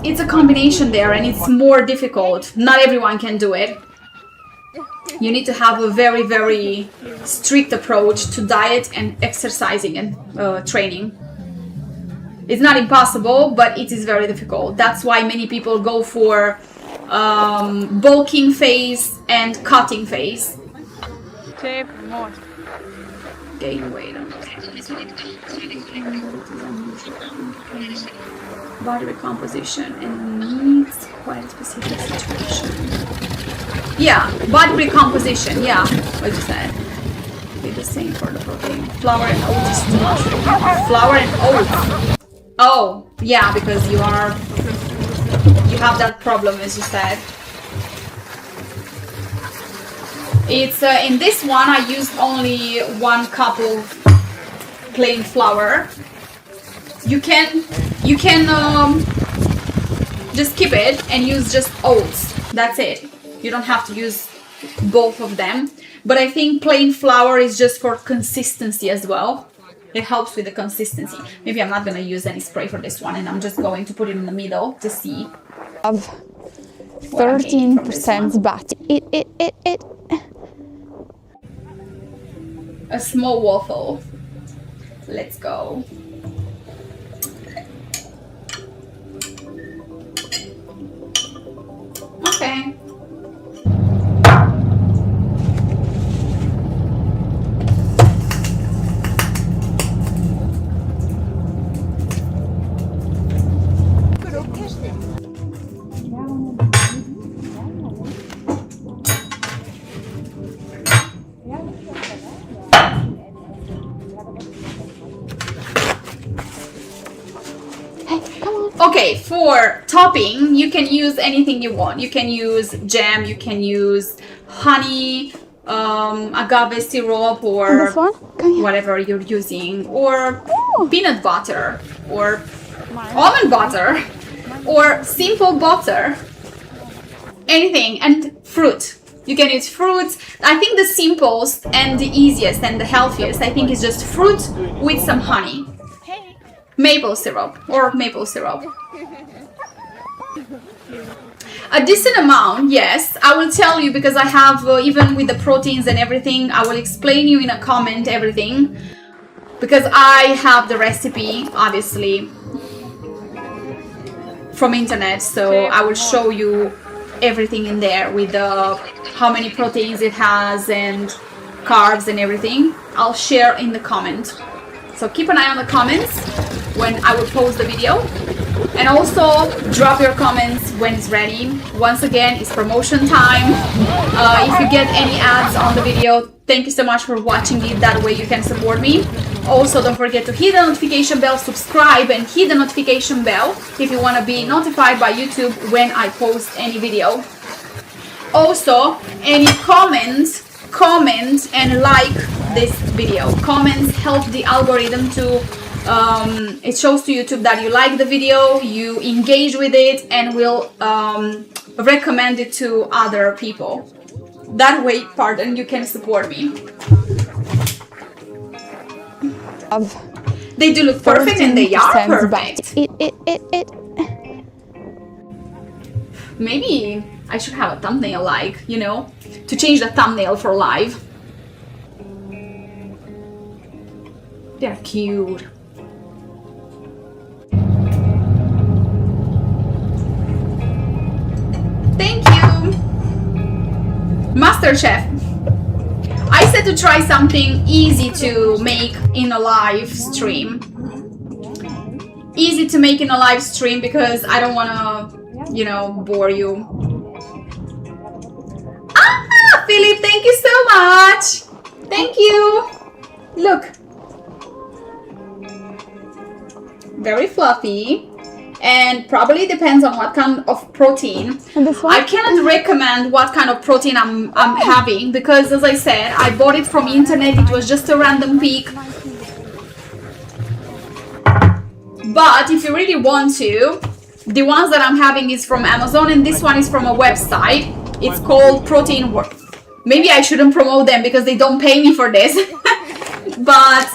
It's a combination there, and it's more difficult. Not everyone can do it. You need to have a very, very strict approach to diet and exercising and training. It's not impossible, but it is very difficult. That's why many people go for bulking phase and cutting phase. Save more. Gain weight. Body recomposition and needs quite a specific situation. Yeah, body recomposition. Yeah, what you said. Be the same for the protein. Flour and oats is too much. Flour and oats. Oh, yeah, because you have that problem, as you said. It's in this one I used only 1 cup of plain flour. You can just keep it and use just oats. That's it. You don't have to use both of them. But I think plain flour is just for consistency as well. It helps with the consistency. Maybe I'm not gonna use any spray for this one, and I'm just going to put it in the middle to see. Of 13% back. A small waffle. Let's go. Okay. Okay, for topping, you can use anything you want. You can use jam, you can use honey, agave syrup, or whatever you're using, or peanut butter, or almond butter, or simple butter. Anything, and fruit. You can use fruits. I think the simplest and the easiest and the healthiest, I think, is just fruit with some honey. Maple syrup or maple syrup. A decent amount, yes. I will tell you because I have, even with the proteins and everything, I will explain you in a comment everything. Because I have the recipe, obviously, from internet, so I will show you everything in there with how many proteins it has and carbs and everything. I'll share in the comment. So keep an eye on the comments when I will post the video. And also drop your comments when it's ready. Once again, it's promotion time. If you get any ads on the video, thank you so much for watching it. That way you can support me. Also, don't forget to hit the notification bell, subscribe, and hit the notification bell if you want to be notified by YouTube when I post any video. Also, any comments, comment and like this video. Comments help the algorithm to it shows to YouTube that you like the video, you engage with it, and will recommend it to other people. That way, pardon, you can support me. They do look perfect, and they are perfect. Maybe I should have a thumbnail like, you know, to change the thumbnail for live. They're cute. Thank you! MasterChef. I said to try something easy to make in a live stream. Easy to make in a live stream because I don't want to, you know, bore you. Ah, Philip, thank you so much! Thank you! Look. Very fluffy. And probably depends on what kind of protein. And this one? I cannot recommend what kind of protein I'm having because, as I said, I bought it from internet. It was just a random pick. But if you really want to, the ones that I'm having is from Amazon, and this one is from a website. It's called Protein World. Maybe I shouldn't promote them because they don't pay me for this. But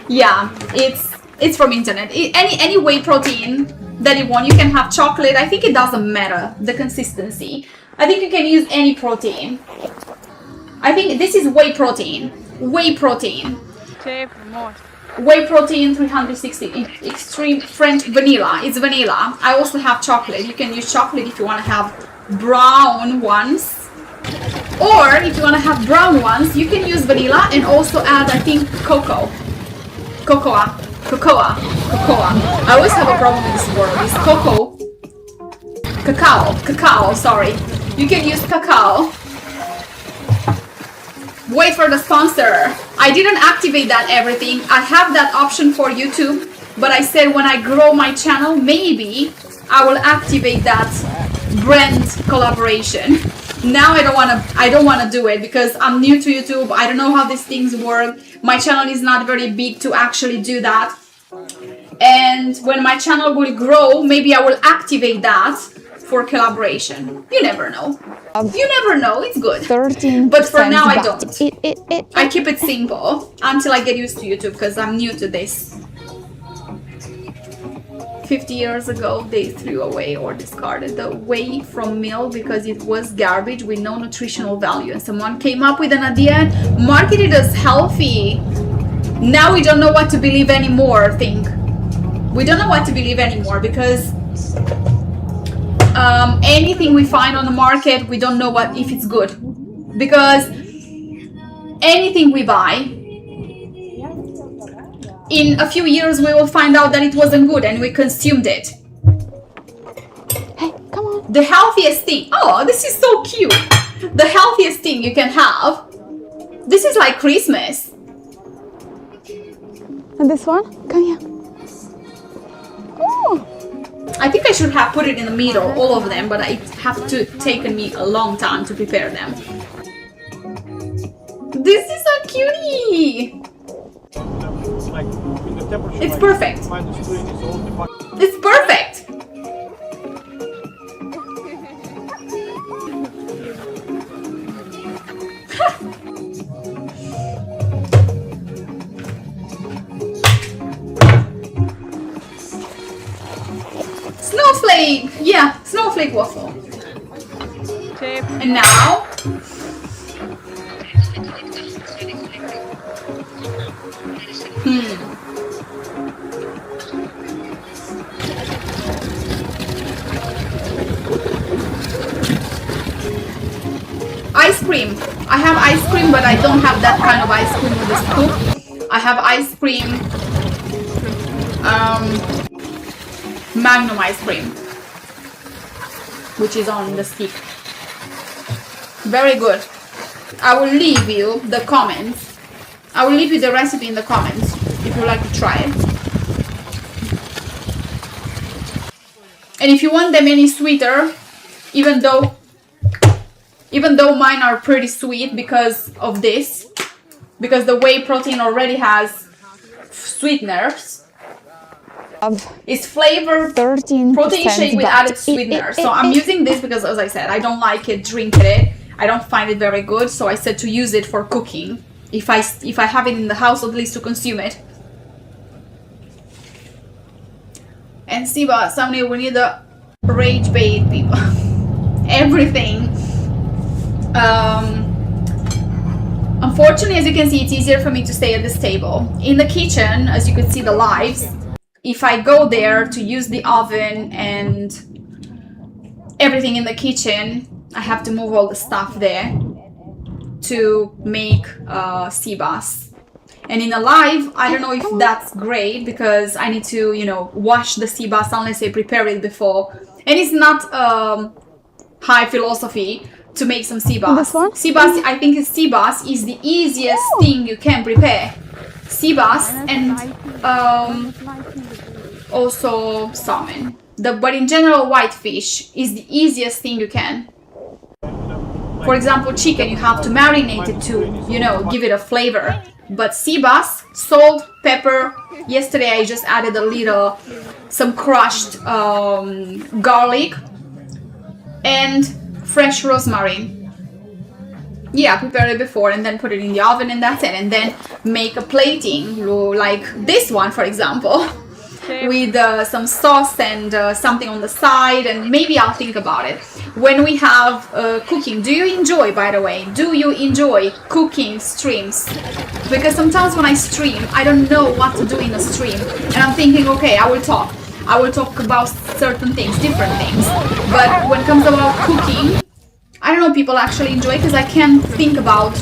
yeah, it's from internet. Any whey protein that you want, you can have chocolate. I think it doesn't matter the consistency. I think you can use any protein. I think this is whey protein. Whey protein. Whey protein 360 extreme French vanilla. It's vanilla. I also have chocolate. You can use chocolate if you want to have brown ones. Or if you want to have brown ones, you can use vanilla and also add, I think, cocoa. Cocoa. I always have a problem with this word. It's cocoa. Cacao, sorry. You can use cacao. Wait for the sponsor. I didn't activate that everything. I have that option for YouTube, but I said when I grow my channel, maybe I will activate that brand collaboration. Now I don't wanna do it because I'm new to YouTube. I don't know how these things work. My channel is not very big to actually do that. And when my channel will grow, maybe I will activate that for collaboration. You never know. You never know. It's good. 13%. But for now, I don't. I keep it simple until I get used to YouTube because I'm new to this. 50 years ago, they threw away or discarded the whey from milk because it was garbage with no nutritional value. And someone came up with an idea and marketed it as healthy. Now we don't know what to believe anymore, I think. We don't know what to believe anymore because anything we find on the market, we don't know if it's good. Because anything we buy, in a few years we will find out that it wasn't good and we consumed it. Hey, come on. The healthiest thing, oh, this is so cute. The healthiest thing you can have, this is like Christmas. And this one? Come here. Oh. I think I should have put it in the middle, all of them, but it have to taken me a long time to prepare them. This is a cutie. It's perfect. It's perfect. Snowflake! Yeah, snowflake waffle. And now I have ice cream, but I don't have that kind of ice cream with the scoop. I have ice cream, Magnum ice cream, which is on the stick. Very good. I will leave you the comments. I will leave you the recipe in the comments if you like to try it. And if you want them any sweeter, even though mine are pretty sweet because of this, because the whey protein already has sweeteners, it's flavored 13% protein shake with added sweetener. So I'm using this because, as I said, I don't like it drinking it. I don't find it very good, so I said to use it for cooking. If I have it in the house, at least to consume it. And Siba, somebody we need the rage bait people. Everything. Unfortunately, as you can see, it's easier for me to stay at this table. In the kitchen, as you could see the lives, if I go there to use the oven and everything in the kitchen, I have to move all the stuff there to make sea bass. And in a live, I don't know if that's great because I need to, you know, wash the sea bass unless I prepare it before. And it's not high philosophy to make some sea bass. Sea bass, I think sea bass is the easiest thing you can prepare. Sea bass and also salmon. But in general, whitefish is the easiest thing you can. For example, chicken, you have to marinate it to, you know, give it a flavor. But sea bass, salt, pepper. Yesterday I just added some crushed garlic and fresh rosemary. Yeah, prepare it before and then put it in the oven and that's it. And then make a plating like this one, for example, with some sauce and something on the side, and maybe I'll think about it. When we have cooking, do you enjoy, by the way, do you enjoy cooking streams? Because sometimes when I stream, I don't know what to do in a stream. And I'm thinking, okay, I will talk about certain things, different things. But when it comes about cooking, I don't know, people actually enjoy because I can think about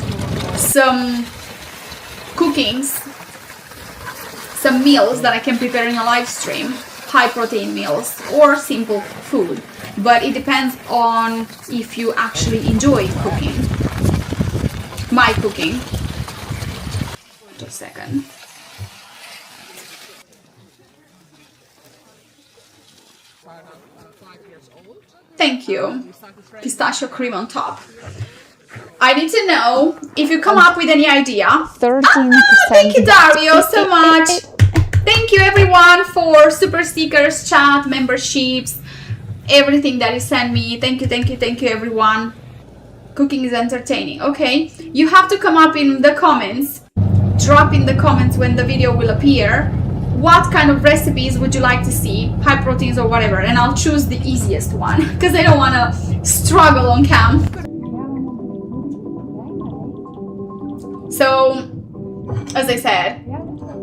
some cookings, some meals that I can prepare in a live stream, high protein meals or simple food. But it depends on if you actually enjoy cooking. My cooking. Just a second. Thank you. Pistachio cream on top. I need to know if you come up with any idea. 13%. Thank you, Dario, so much. Thank you, everyone, for super stickers, chat, memberships, everything that you send me. Thank you, everyone. Cooking is entertaining. Okay, you have to come up in the comments. Drop in the comments when the video will appear. What kind of recipes would you like to see? High proteins or whatever. And I'll choose the easiest one because I don't want to struggle on cam. So, as I said,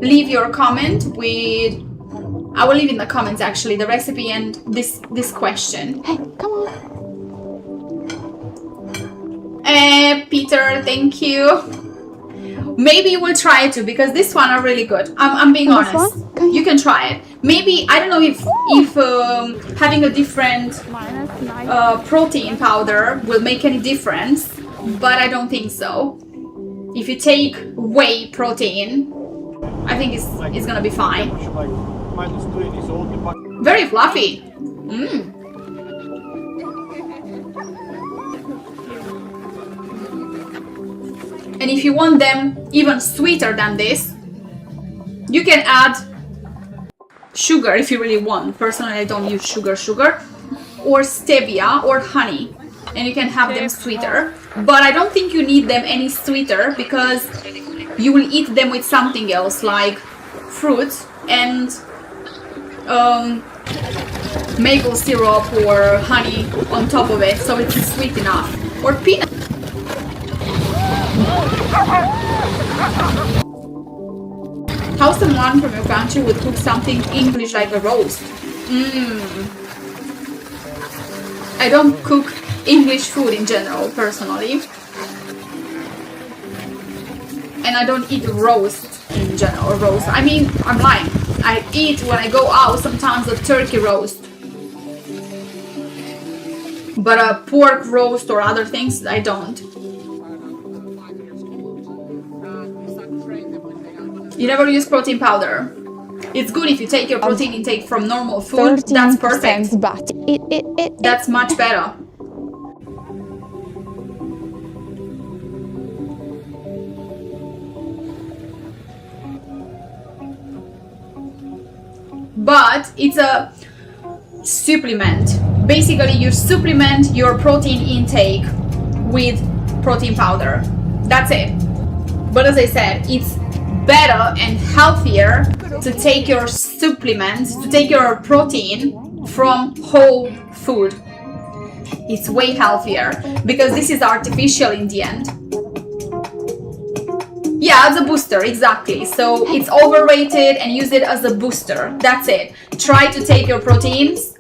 leave your comment with... I will leave in the comments actually the recipe and this question. Hey, come on. Peter, thank you. Maybe we'll try it too because this one are really good. I'm being honest. You can try it. Maybe, I don't know if having a different protein powder will make any difference, but I don't think so. If you take whey protein, I think it's gonna be fine. Very fluffy. And if you want them even sweeter than this, you can add sugar if you really want. Personally, I don't use sugar, or stevia or honey, and you can have them sweeter. But I don't think you need them any sweeter because you will eat them with something else like fruit and maple syrup or honey on top of it, so it's sweet enough. Or peanut. How someone from your country would cook something English like a roast? I don't cook English food in general, personally. and I don't eat roast in general. Roast. I mean, I'm lying. I eat when I go out sometimes a turkey roast. But a pork roast or other things, I don't. You never use protein powder. It's good if you take your protein intake from normal food. That's perfect. But That's much better. But it's a supplement. Basically, you supplement your protein intake with protein powder. That's it. But as I said, it's better and healthier to take your supplements, to take your protein from whole food. It's way healthier because this is artificial in the end. Yeah, as a booster, exactly. So it's overrated and use it as a booster. That's it. Try to take your proteins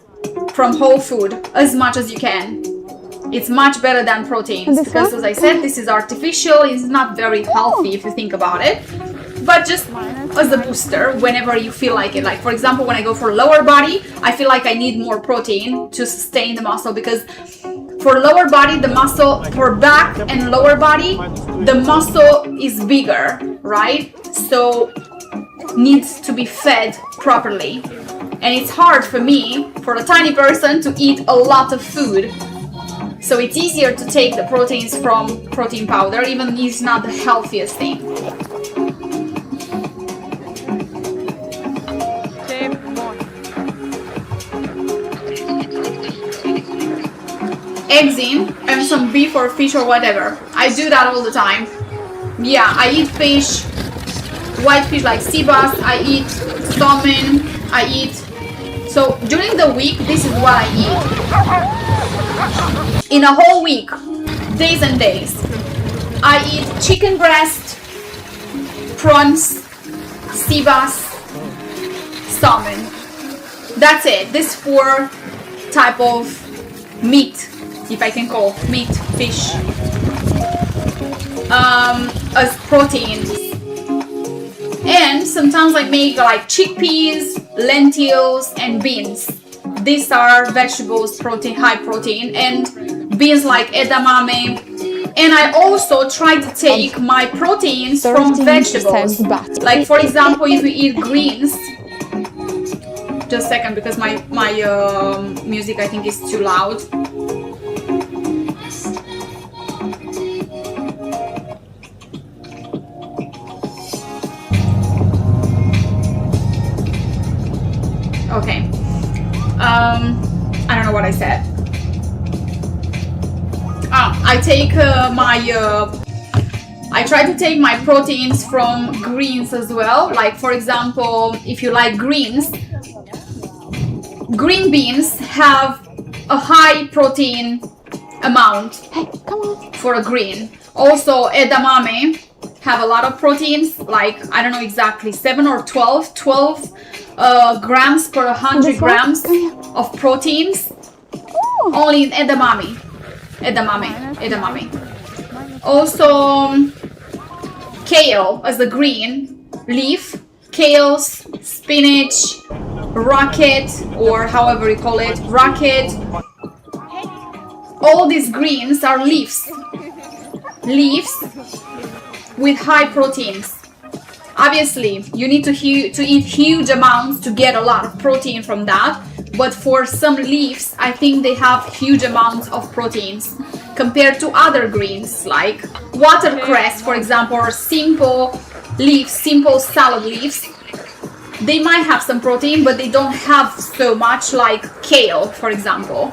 from whole food as much as you can. It's much better than proteins because, as I said, this is artificial. It's not very healthy if you think about it. But just as a booster whenever you feel like it. Like, for example, when I go for lower body, I feel like I need more protein to sustain the muscle, because for lower body, the muscle, for back and lower body, the muscle is bigger, right? So needs to be fed properly. And it's hard for me, for a tiny person, to eat a lot of food. So it's easier to take the proteins from protein powder, even if it's not the healthiest thing. Eggs in and some beef or fish or whatever. I do that all the time. Yeah, I eat fish, white fish like sea bass, I eat salmon, I eat. So during the week, this is what I eat. In a whole week, days and days, I eat chicken breast, prawns, sea bass, salmon. That's it. This 4 type of meat, if I can call meat, fish, as proteins. And sometimes I make like chickpeas, lentils, and beans. These are vegetables, protein, high protein, and beans like edamame. And I also try to take my proteins from vegetables. Like, for example, if you eat greens. Just a second, because my music, I think, is too loud. Okay. I don't know what I said. I take I try to take my proteins from greens as well. Like, for example, if you like greens, green beans have a high protein amount for a green. Also, edamame have a lot of proteins, like, I don't know exactly, 7 or 12 grams per 100 grams of proteins. Only in edamame. Also, kale as a green leaf, kales, spinach, rocket, or however you call it, rocket. All these greens are leaves with high proteins. Obviously, you need to eat huge amounts to get a lot of protein from that, but for some leaves, I think they have huge amounts of proteins compared to other greens like watercress, for example, or simple salad leaves. They might have some protein, but they don't have so much like kale, for example.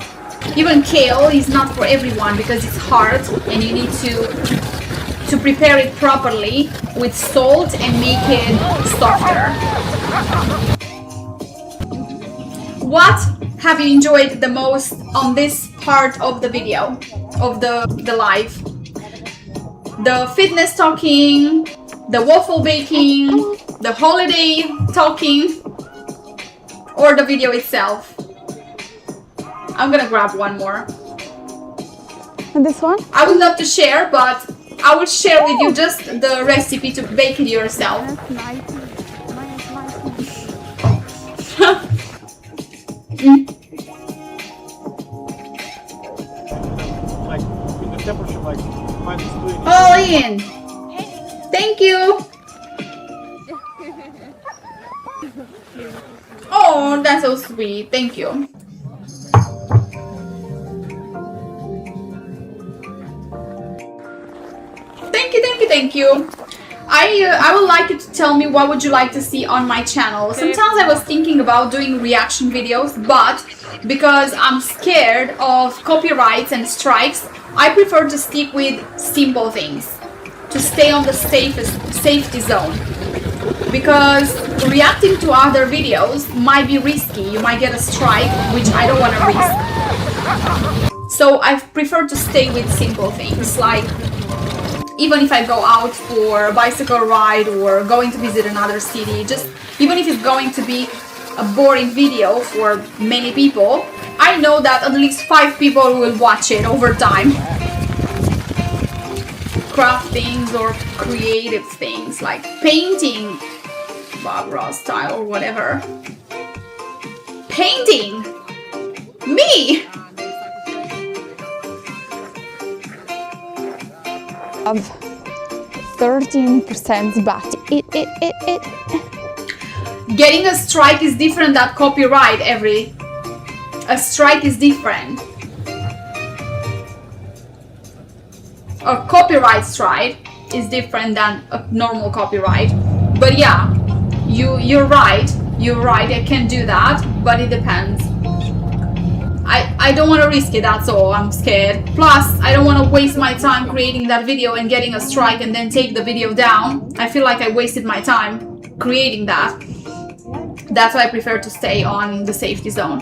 Even kale is not for everyone because it's hard and you need to prepare it properly with salt and make it softer. What have you enjoyed the most on this part of the video, of the live? The fitness talking, the waffle baking, the holiday talking, or the video itself? I'm gonna grab one more. And this one? I would love to share, but I will share with you just the recipe to bake it yourself. Like in the temperature, like -3. Oh, Ian! Thank you! Oh, that's so sweet. Thank you. Thank you. I would like you to tell me what would you like to see on my channel. Sometimes I was thinking about doing reaction videos, but because I'm scared of copyrights and strikes, I prefer to stick with simple things, to stay on the safety zone. Because reacting to other videos might be risky. You might get a strike, which I don't want to risk. So I prefer to stay with simple things, like even if I go out for a bicycle ride or going to visit another city, just even if it's going to be a boring video for many people, I know that at least 5 people will watch it over time. Craft things or creative things like painting, Bob Ross style or whatever. Painting! Me! Of 13%, but Getting a strike is different than copyright. A strike is different. A copyright strike is different than a normal copyright. But yeah, you're right. I can do that, but it depends. I don't want to risk it, that's all. I'm scared. Plus, I don't want to waste my time creating that video and getting a strike and then take the video down. I feel like I wasted my time creating that. That's why I prefer to stay on the safety zone.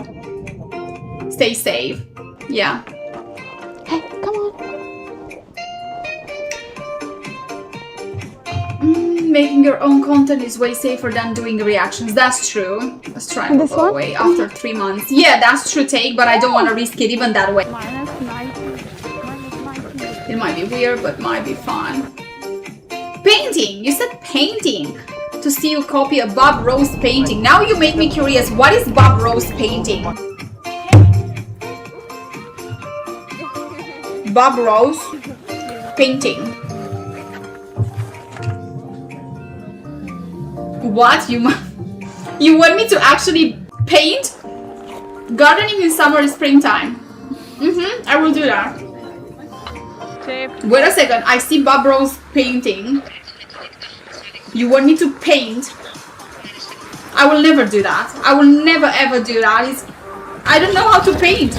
Stay safe. Yeah. hey, come on. Making your own content is way safer than doing reactions. That's true. Let's try and go away after 3 months. Yeah, that's true take, but I don't want to risk it even that way. It might be weird, but might be fun. Painting! You said painting! To see you copy a Bob Rose painting. Now you make me curious. What is Bob Rose painting? Bob Rose painting. What? You want me to actually paint? Gardening in summer and springtime. I will do that. Wait a second, I see Bob Rose painting. You want me to paint? I will never do that. I will never ever do that. I don't know how to paint.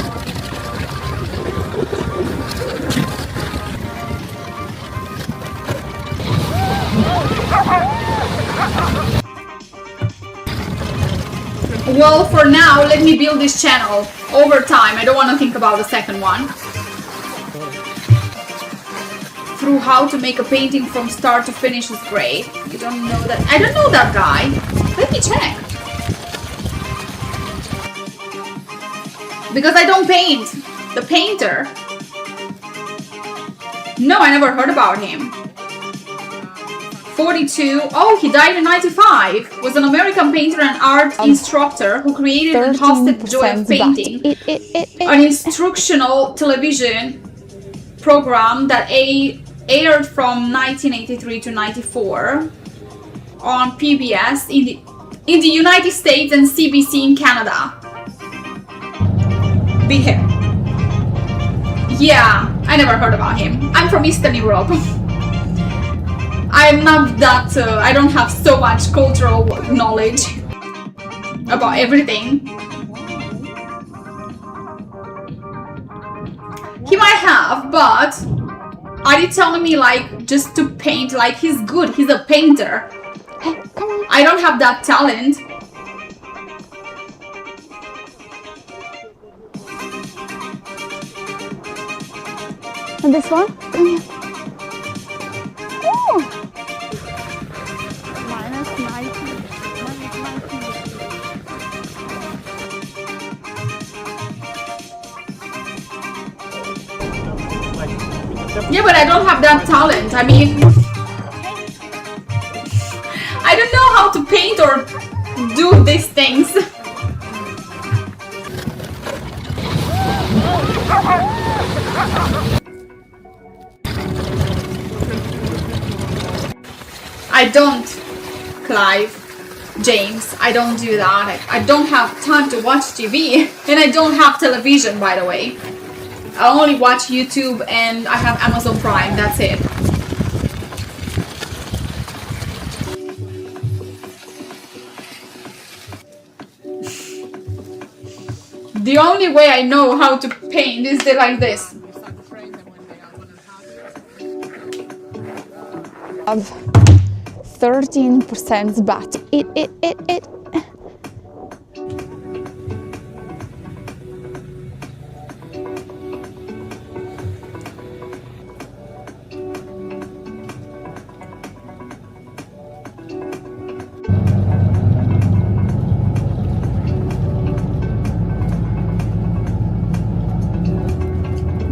Well, for now, let me build this channel over time. I don't want to think about the second one. Through how to make a painting from start to finish is great. You don't know that. I don't know that guy. Let me check. Because I don't paint. The painter. No, I never heard about him. 42. Oh, he died in 95. Was an American painter and art instructor who created and hosted the Joy of Painting, an instructional television program that aired from 1983 to 94 on PBS in the United States and CBC in Canada. Be here. Yeah, I never heard about him. I'm from Eastern Europe. I'm not that, I don't have so much cultural knowledge about everything. He might have, but are you telling me like just to paint? Like he's good, he's a painter. Hey, come on. I don't have that talent. And this one? Come here. Ooh. Like in the Yeah, but I don't have that talent. I mean, I don't know how to paint or do these things. I don't, Clive, James, I don't do that. I don't have time to watch TV, and I don't have television, by the way. I only watch YouTube and I have Amazon Prime, that's it. The only way I know how to paint is like this. Of 13% but it.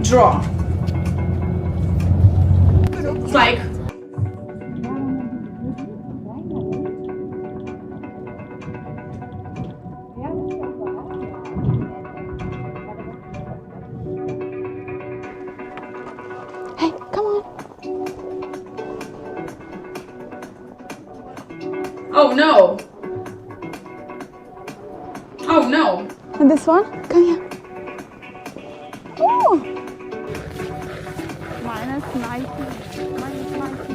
Draw. It's like Hey, come on. oh no. Oh no. And this one? Come here. Oh! minus 90. Minus 90.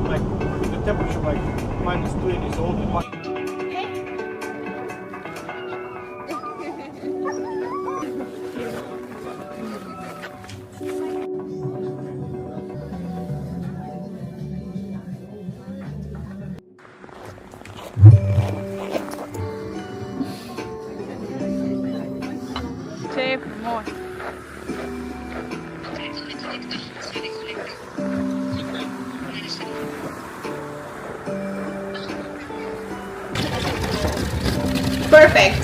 Like the temperature, like -20 is only Save more. Perfect.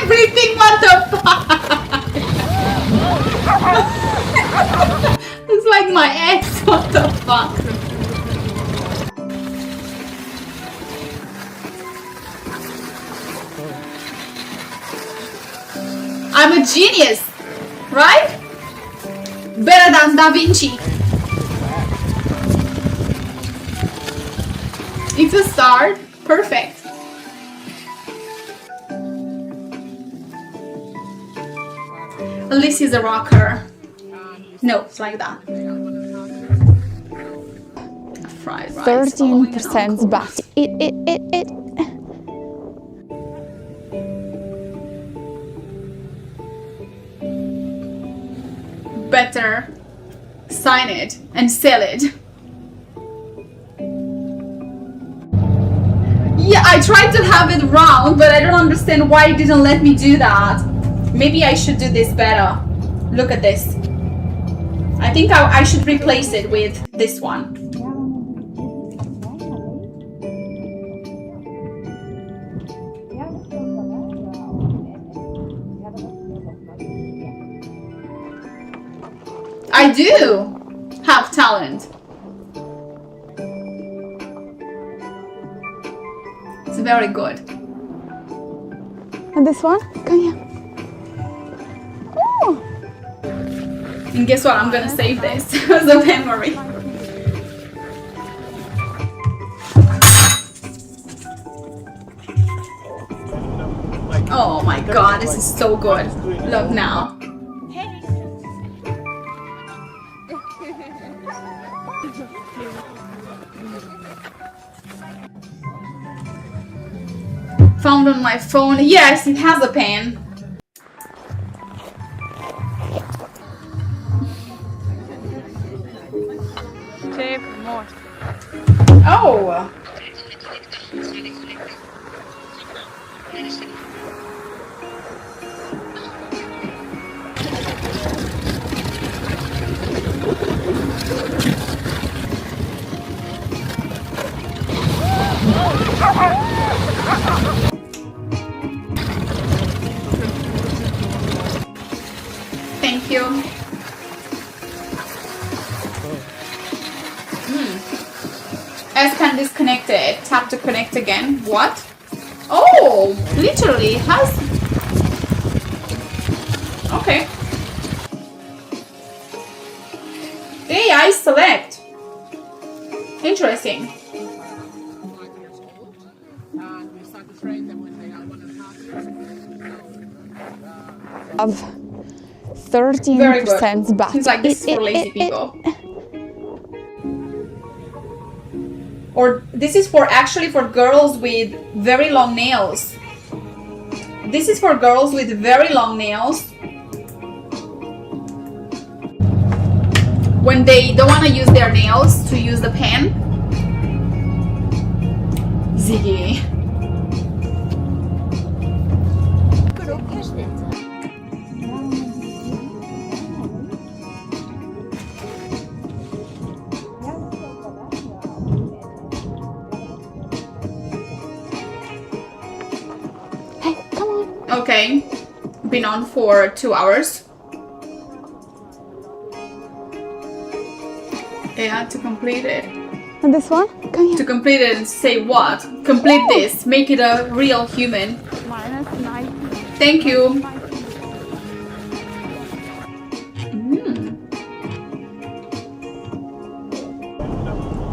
Everything, what the fuck? It's like my ex, what the fuck? I'm a genius, right? Better than Da Vinci. It's a start. Perfect. At least he's a rocker. No, it's like that. Fried rice. 13% but it. Better sign it and sell it. Yeah, I tried to have it round, but I don't understand why it didn't let me do that. Maybe I should do this better. Look at this. I think I should replace it with this one. I do have talent. It's very good. And this one? Come here. Oh! And guess what? I'm gonna save this as a memory. Oh my god, this is so good. Look now. Found on my phone. Yes, it has a pen. Save more. Oh. you. S can disconnected. Tap to connect again. What? Oh, literally has. Okay. AI select. Interesting. Of Very good. 13% back. Seems like this is for lazy people. Or this is for actually for girls with very long nails. This is for girls with very long nails. When they don't want to use their nails to use the pen. Ziggy. Hey, come on. Okay. Been on for 2 hours. Yeah, to complete it. And this one? Come here. To complete it and say what? Complete this. Make it a real human. Minus 90. Thank you.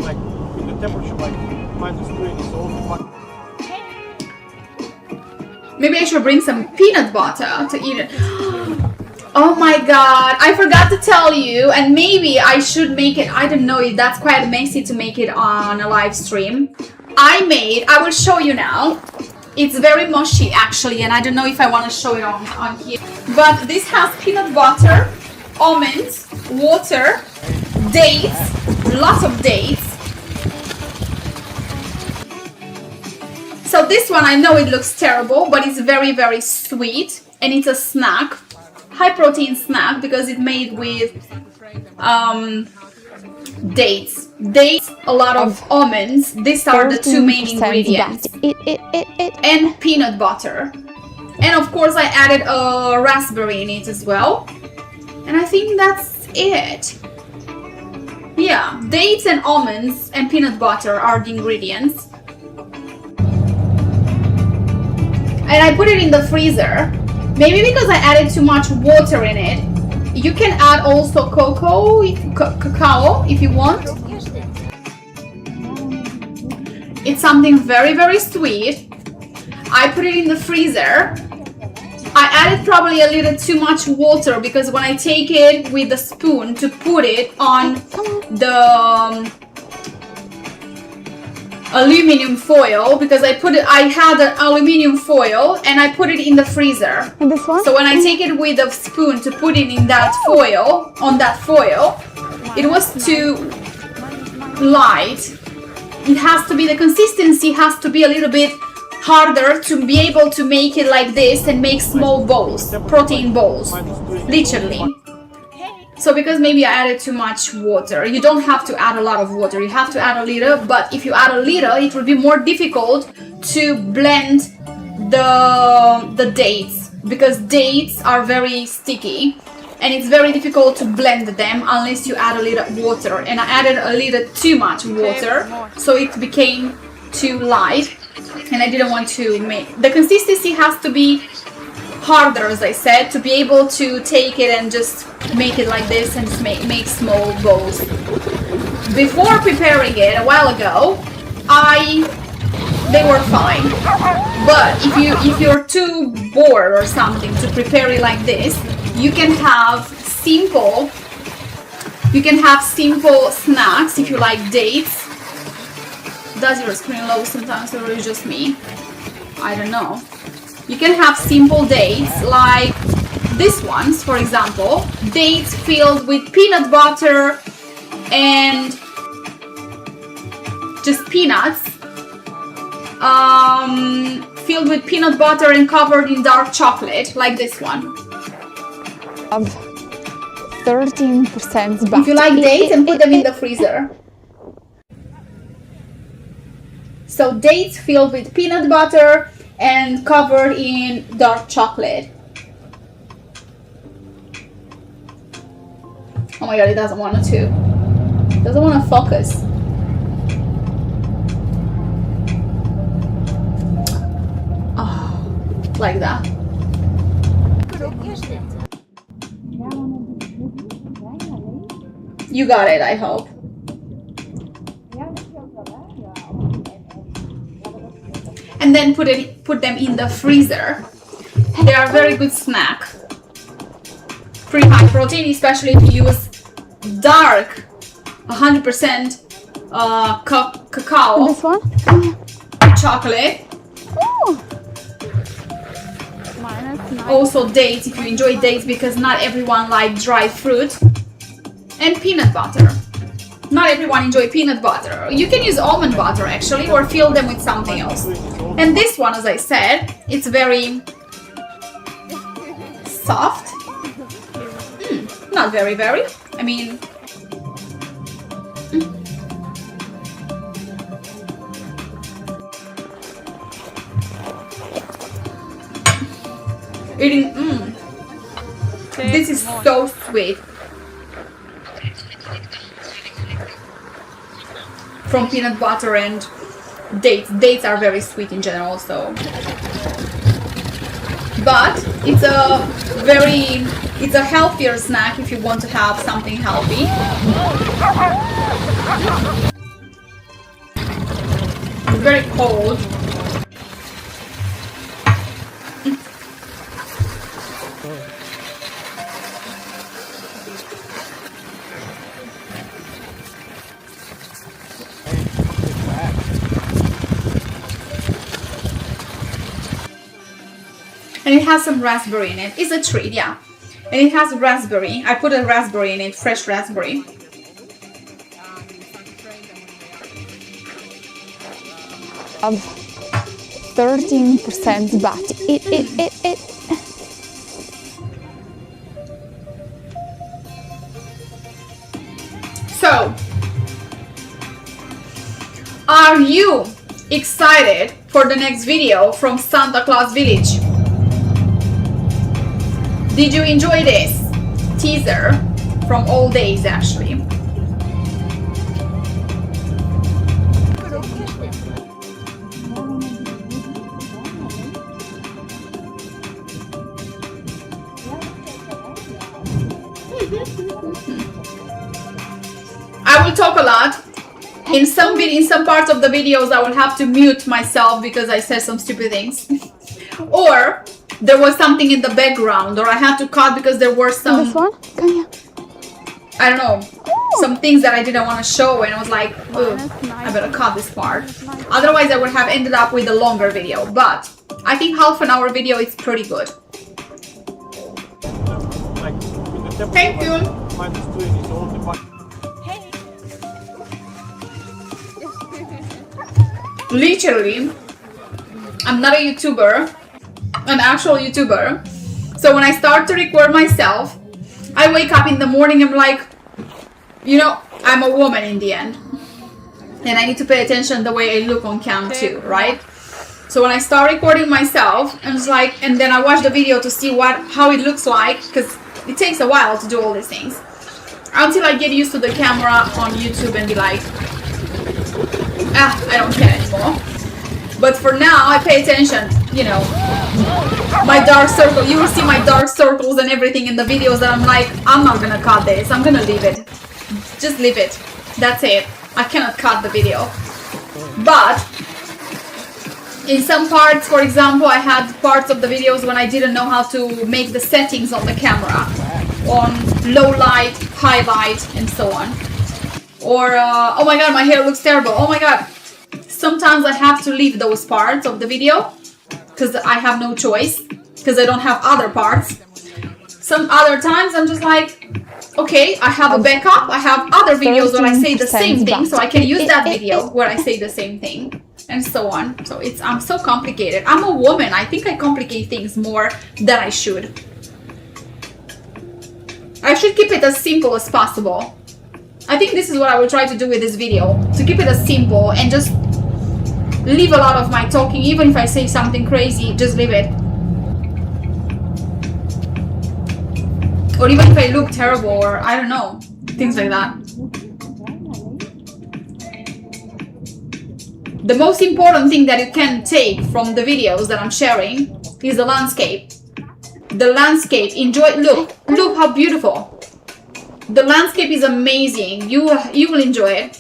Like with the temperature like -3, it's all Maybe I should bring some peanut butter to eat it. Oh my god, I forgot to tell you, and maybe I should make it, I don't know if that's quite messy to make it on a live stream. I will show you now. It's very mushy actually, and I don't know if I want to show it on here. But this has peanut butter, almonds, water, dates, lots of dates. So this one, I know it looks terrible, but it's very, very sweet, and it's a snack. High protein snack because it's made with dates, a lot of almonds. These are the two main ingredients, and peanut butter, and of course I added a raspberry in it as well, and I think that's it. Yeah, dates and almonds and peanut butter are the ingredients, and I put it in the freezer. Maybe because I added too much water in it. You can add also cacao if you want. It's something very, very sweet. I put it in the freezer. I added probably a little too much water because when I take it with the spoon to put it on the aluminum foil, because I had an aluminum foil and I put it in the freezer. And this one? So when I take it with a spoon to put it in that foil, it was too light. It has to be, the consistency has to be a little bit harder to be able to make it like this and make small balls, protein balls, literally. So because maybe I added too much water. You don't have to add a lot of water, you have to add a little, but if you add a little, it will be more difficult to blend the dates, because dates are very sticky and it's very difficult to blend them unless you add a little water, and I added a little too much water, so it became too light, and I didn't want to make, the consistency has to be harder, as I said, to be able to take it and just make it like this and just make small balls. Before preparing it a while ago, they were fine. But if you're too bored or something to prepare it like this, you can have simple snacks if you like dates. Does your screen load sometimes, or is it just me? I don't know. You can have simple dates like these ones, for example. Dates filled with peanut butter and just peanuts. Filled with peanut butter and covered in dark chocolate, like this one. Of 13% back. If you like dates, and put them in the freezer. So dates filled with peanut butter and covered in dark chocolate. Oh my god, it doesn't want to. Doesn't want to focus. Oh, like that. You got it, I hope. And then put them in the freezer. They are a very good snack. Pretty high protein, especially if you use dark 100% cacao. This one? Chocolate. Oh, Also dates if you enjoy dates, because not everyone likes dry fruit. And peanut butter. Not everyone enjoy peanut butter. You can use almond butter actually, or fill them with something else. And this one, as I said, it's very soft. Not very. I mean, eating. This is so sweet. From peanut butter and dates. Dates are very sweet in general, so. But it's a healthier snack if you want to have something healthy. It's very cold. And it has some raspberry in it. It's a treat, yeah. And it has raspberry. I put a raspberry in it, fresh raspberry. of 13%, but it. So, are you excited for the next video from Santa Claus Village? Did you enjoy this teaser from all days actually? I will talk a lot. In some parts of the videos I will have to mute myself because I said some stupid things. Or there was something in the background, or I had to cut because there were some... This one? Come here. I don't know. Some things that I didn't want to show, and I was like, oh, I better cut this part. Otherwise I would have ended up with a longer video. But I think half an hour video is pretty good. Thank you. Literally, I'm not a YouTuber, an actual YouTuber. So when I start to record myself, I wake up in the morning, I'm like, you know, I'm a woman in the end. And I need to pay attention the way I look on cam too, right? So when I start recording myself, I'm just like, and then I watch the video to see how it looks like, because it takes a while to do all these things. Until I get used to the camera on YouTube and be like, I don't care anymore. But for now, I pay attention, you know. My dark circle, you will see my dark circles and everything in the videos that I'm like, I'm not gonna cut this, I'm gonna leave it. Just leave it. That's it. I cannot cut the video. But in some parts, for example, I had parts of the videos when I didn't know how to make the settings on the camera. On low light, high light, and so on. Or, oh my god, my hair looks terrible. Oh my god. Sometimes I have to leave those parts of the video because I have no choice, because I don't have other parts. Some other times I'm just like, okay, I have a backup. I have other videos where I say the same thing, so I can use that video where I say the same thing, and so on. So I'm so complicated. I'm a woman. I think I complicate things more than I should. I should keep it as simple as possible. I think this is what I will try to do with this video, to keep it as simple and just leave a lot of my talking. Even if I say something crazy, just leave it. or even if I look terrible, or I don't know, things like that. The most important thing that you can take from the videos that I'm sharing is the landscape. The landscape, enjoy, look how beautiful. The landscape is amazing. You will enjoy it.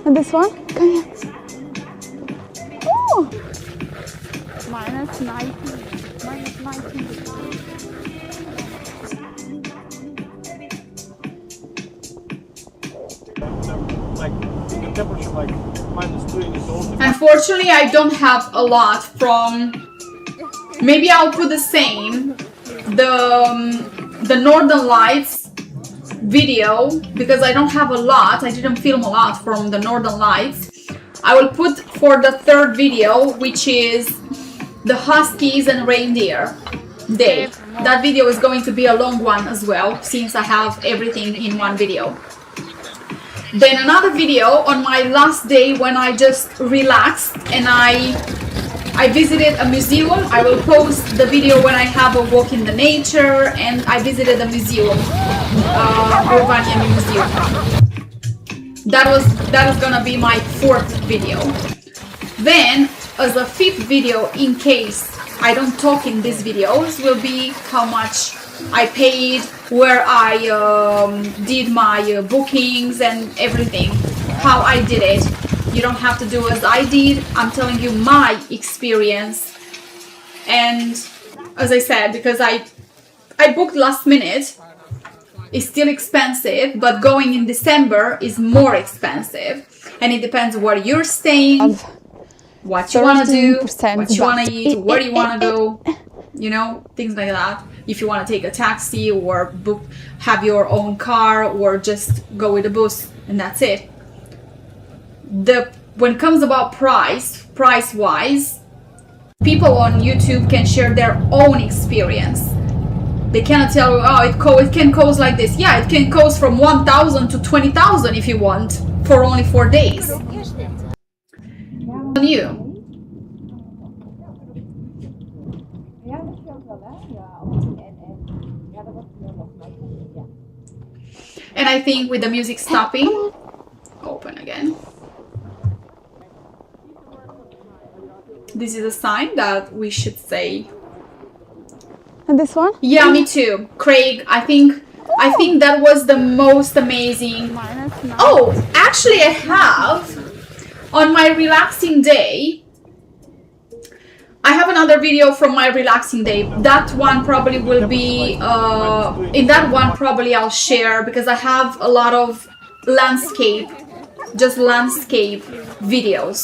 And this one? Come here. Oh! minus 19. Minus 19. Like the temperature like -3 is also. Unfortunately, I don't have a lot from. Maybe I'll put the same. The Northern Lights video, because I don't have a lot. I didn't film a lot from the Northern Lights. I will put for the third video, which is the Huskies and Reindeer Day. That video is going to be a long one as well, since I have everything in one video. Then another video on my last day when I just relaxed and I visited a museum. I will post the video when I have a walk in the nature and I visited a museum, Rovaniemi museum. That is gonna be my fourth video. Then, as a fifth video, in case I don't talk in these videos, will be how much I paid, where I did my bookings and everything, how I did it. You don't have to do as I did. I'm telling you my experience. And as I said, because I booked last minute, it's still expensive, but going in December is more expensive. And it depends where you're staying, what you want to do, what you want to eat, where you want to go, you know, things like that. If you want to take a taxi or book, have your own car, or just go with a bus, and that's it. When it comes about price-wise, people on YouTube can share their own experience. They cannot tell you, oh, it can cost like this. Yeah, it can cost from 1,000 to 20,000 if you want, for only 4 days. On you. And I think with the music stopping, open again. This is a sign that we should say. And this one? Yeah, me too. Craig, I think that was the most amazing. Oh, actually I have on my relaxing day. I have another video from my relaxing day. That one probably will be in that one probably I'll share, because I have a lot of landscape videos.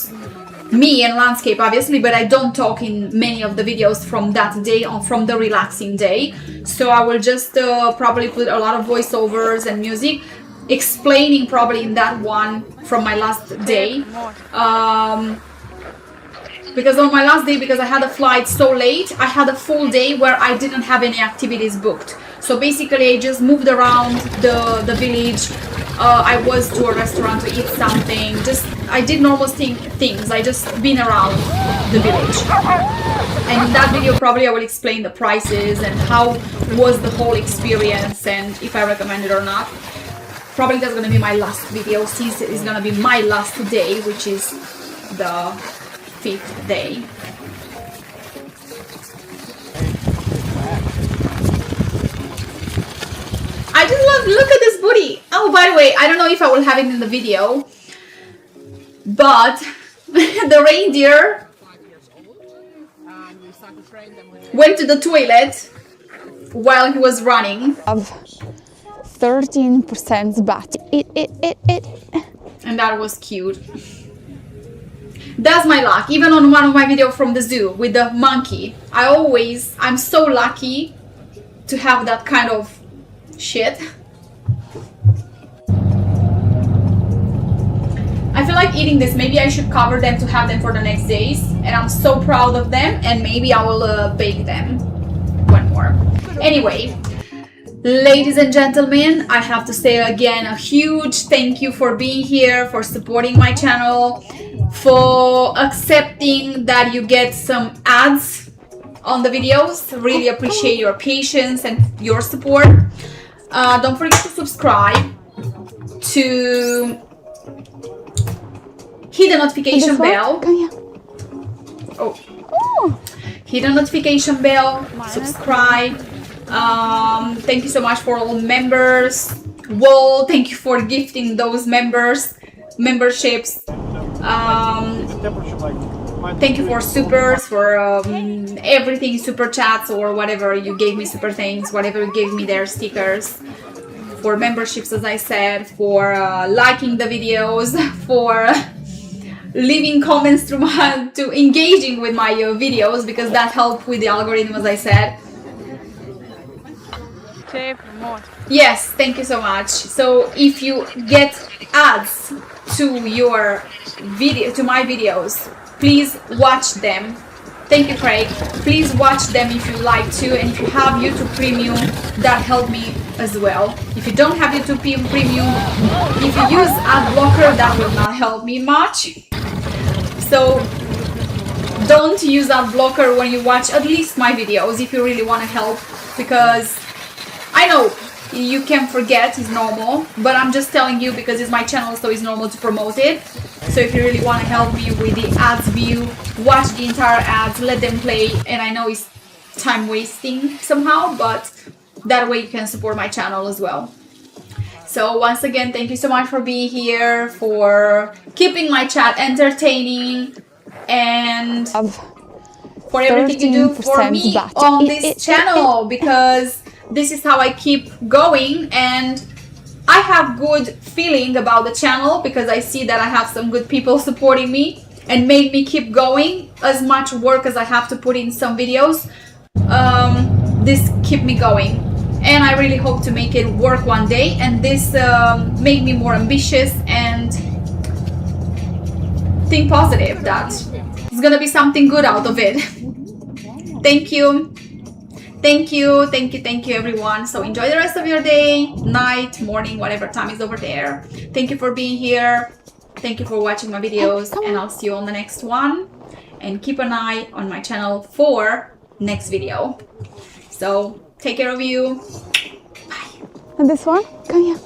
Me and landscape obviously, but I don't talk in many of the videos from that day, or from the relaxing day. So I will just probably put a lot of voiceovers and music explaining probably in that one from my last day. Because on my last day, because I had a flight so late, I had a full day where I didn't have any activities booked. So basically I just moved around the village. I was to a restaurant to eat something. I did normal things. I just been around the village. And in that video probably I will explain the prices and how was the whole experience and if I recommend it or not. Probably that's gonna be my last video, since it's gonna be my last day, which is the 5th day. I just love, look at this booty. Oh, by the way, I don't know if I will have it in the video, but the reindeer went to the toilet while he was running. Of 13% bat. And that was cute. That's my luck. Even on one of my videos from the zoo with the monkey, I'm so lucky to have that kind of shit. I feel like eating this. Maybe I should cover them to have them for the next days, and I'm so proud of them, and maybe I will bake them one more. Anyway, ladies and gentlemen, I have to say again a huge thank you for being here, for supporting my channel, for accepting that you get some ads on the videos. Really appreciate your patience and your support. Don't forget to subscribe, to hit the notification bell. Come here. Hit the notification bell, subscribe. Thank you so much for all members. Whoa, thank you for gifting those memberships. Thank you for supers, for everything, super chats or whatever you gave me, super things, whatever you gave me there, stickers, for memberships, as I said, for liking the videos, for leaving comments to engaging with my videos, because that helped with the algorithm, as I said. Yes, thank you so much. So if you get ads to your video, to my videos, please watch them. Thank you, Craig. Please watch them if you like to, and if you have YouTube Premium, that helped me as well. If you don't have YouTube Premium, if you use ad blocker, that will not help me much. So don't use ad blocker when you watch at least my videos if you really want to help, because I know you can forget, it's normal, but I'm just telling you because it's my channel, so it's normal to promote it. So if you really want to help me with the ads view, watch the entire ads, let them play, and I know it's time wasting somehow, but that way you can support my channel as well. So once again, thank you so much for being here, for keeping my chat entertaining, and for everything you do for me on this channel, because this is how I keep going, and I have good feeling about the channel because I see that I have some good people supporting me and made me keep going. As much work as I have to put in some videos, this keep me going, and I really hope to make it work one day, and this made me more ambitious and think positive that it's gonna be something good out of it. Thank you. Thank you, thank you, thank you, everyone. So enjoy the rest of your day, night, morning, whatever time is over there. Thank you for being here. Thank you for watching my videos, and I'll see you on the next one. And keep an eye on my channel for next video. So take care of you. Bye. And this one? Come here.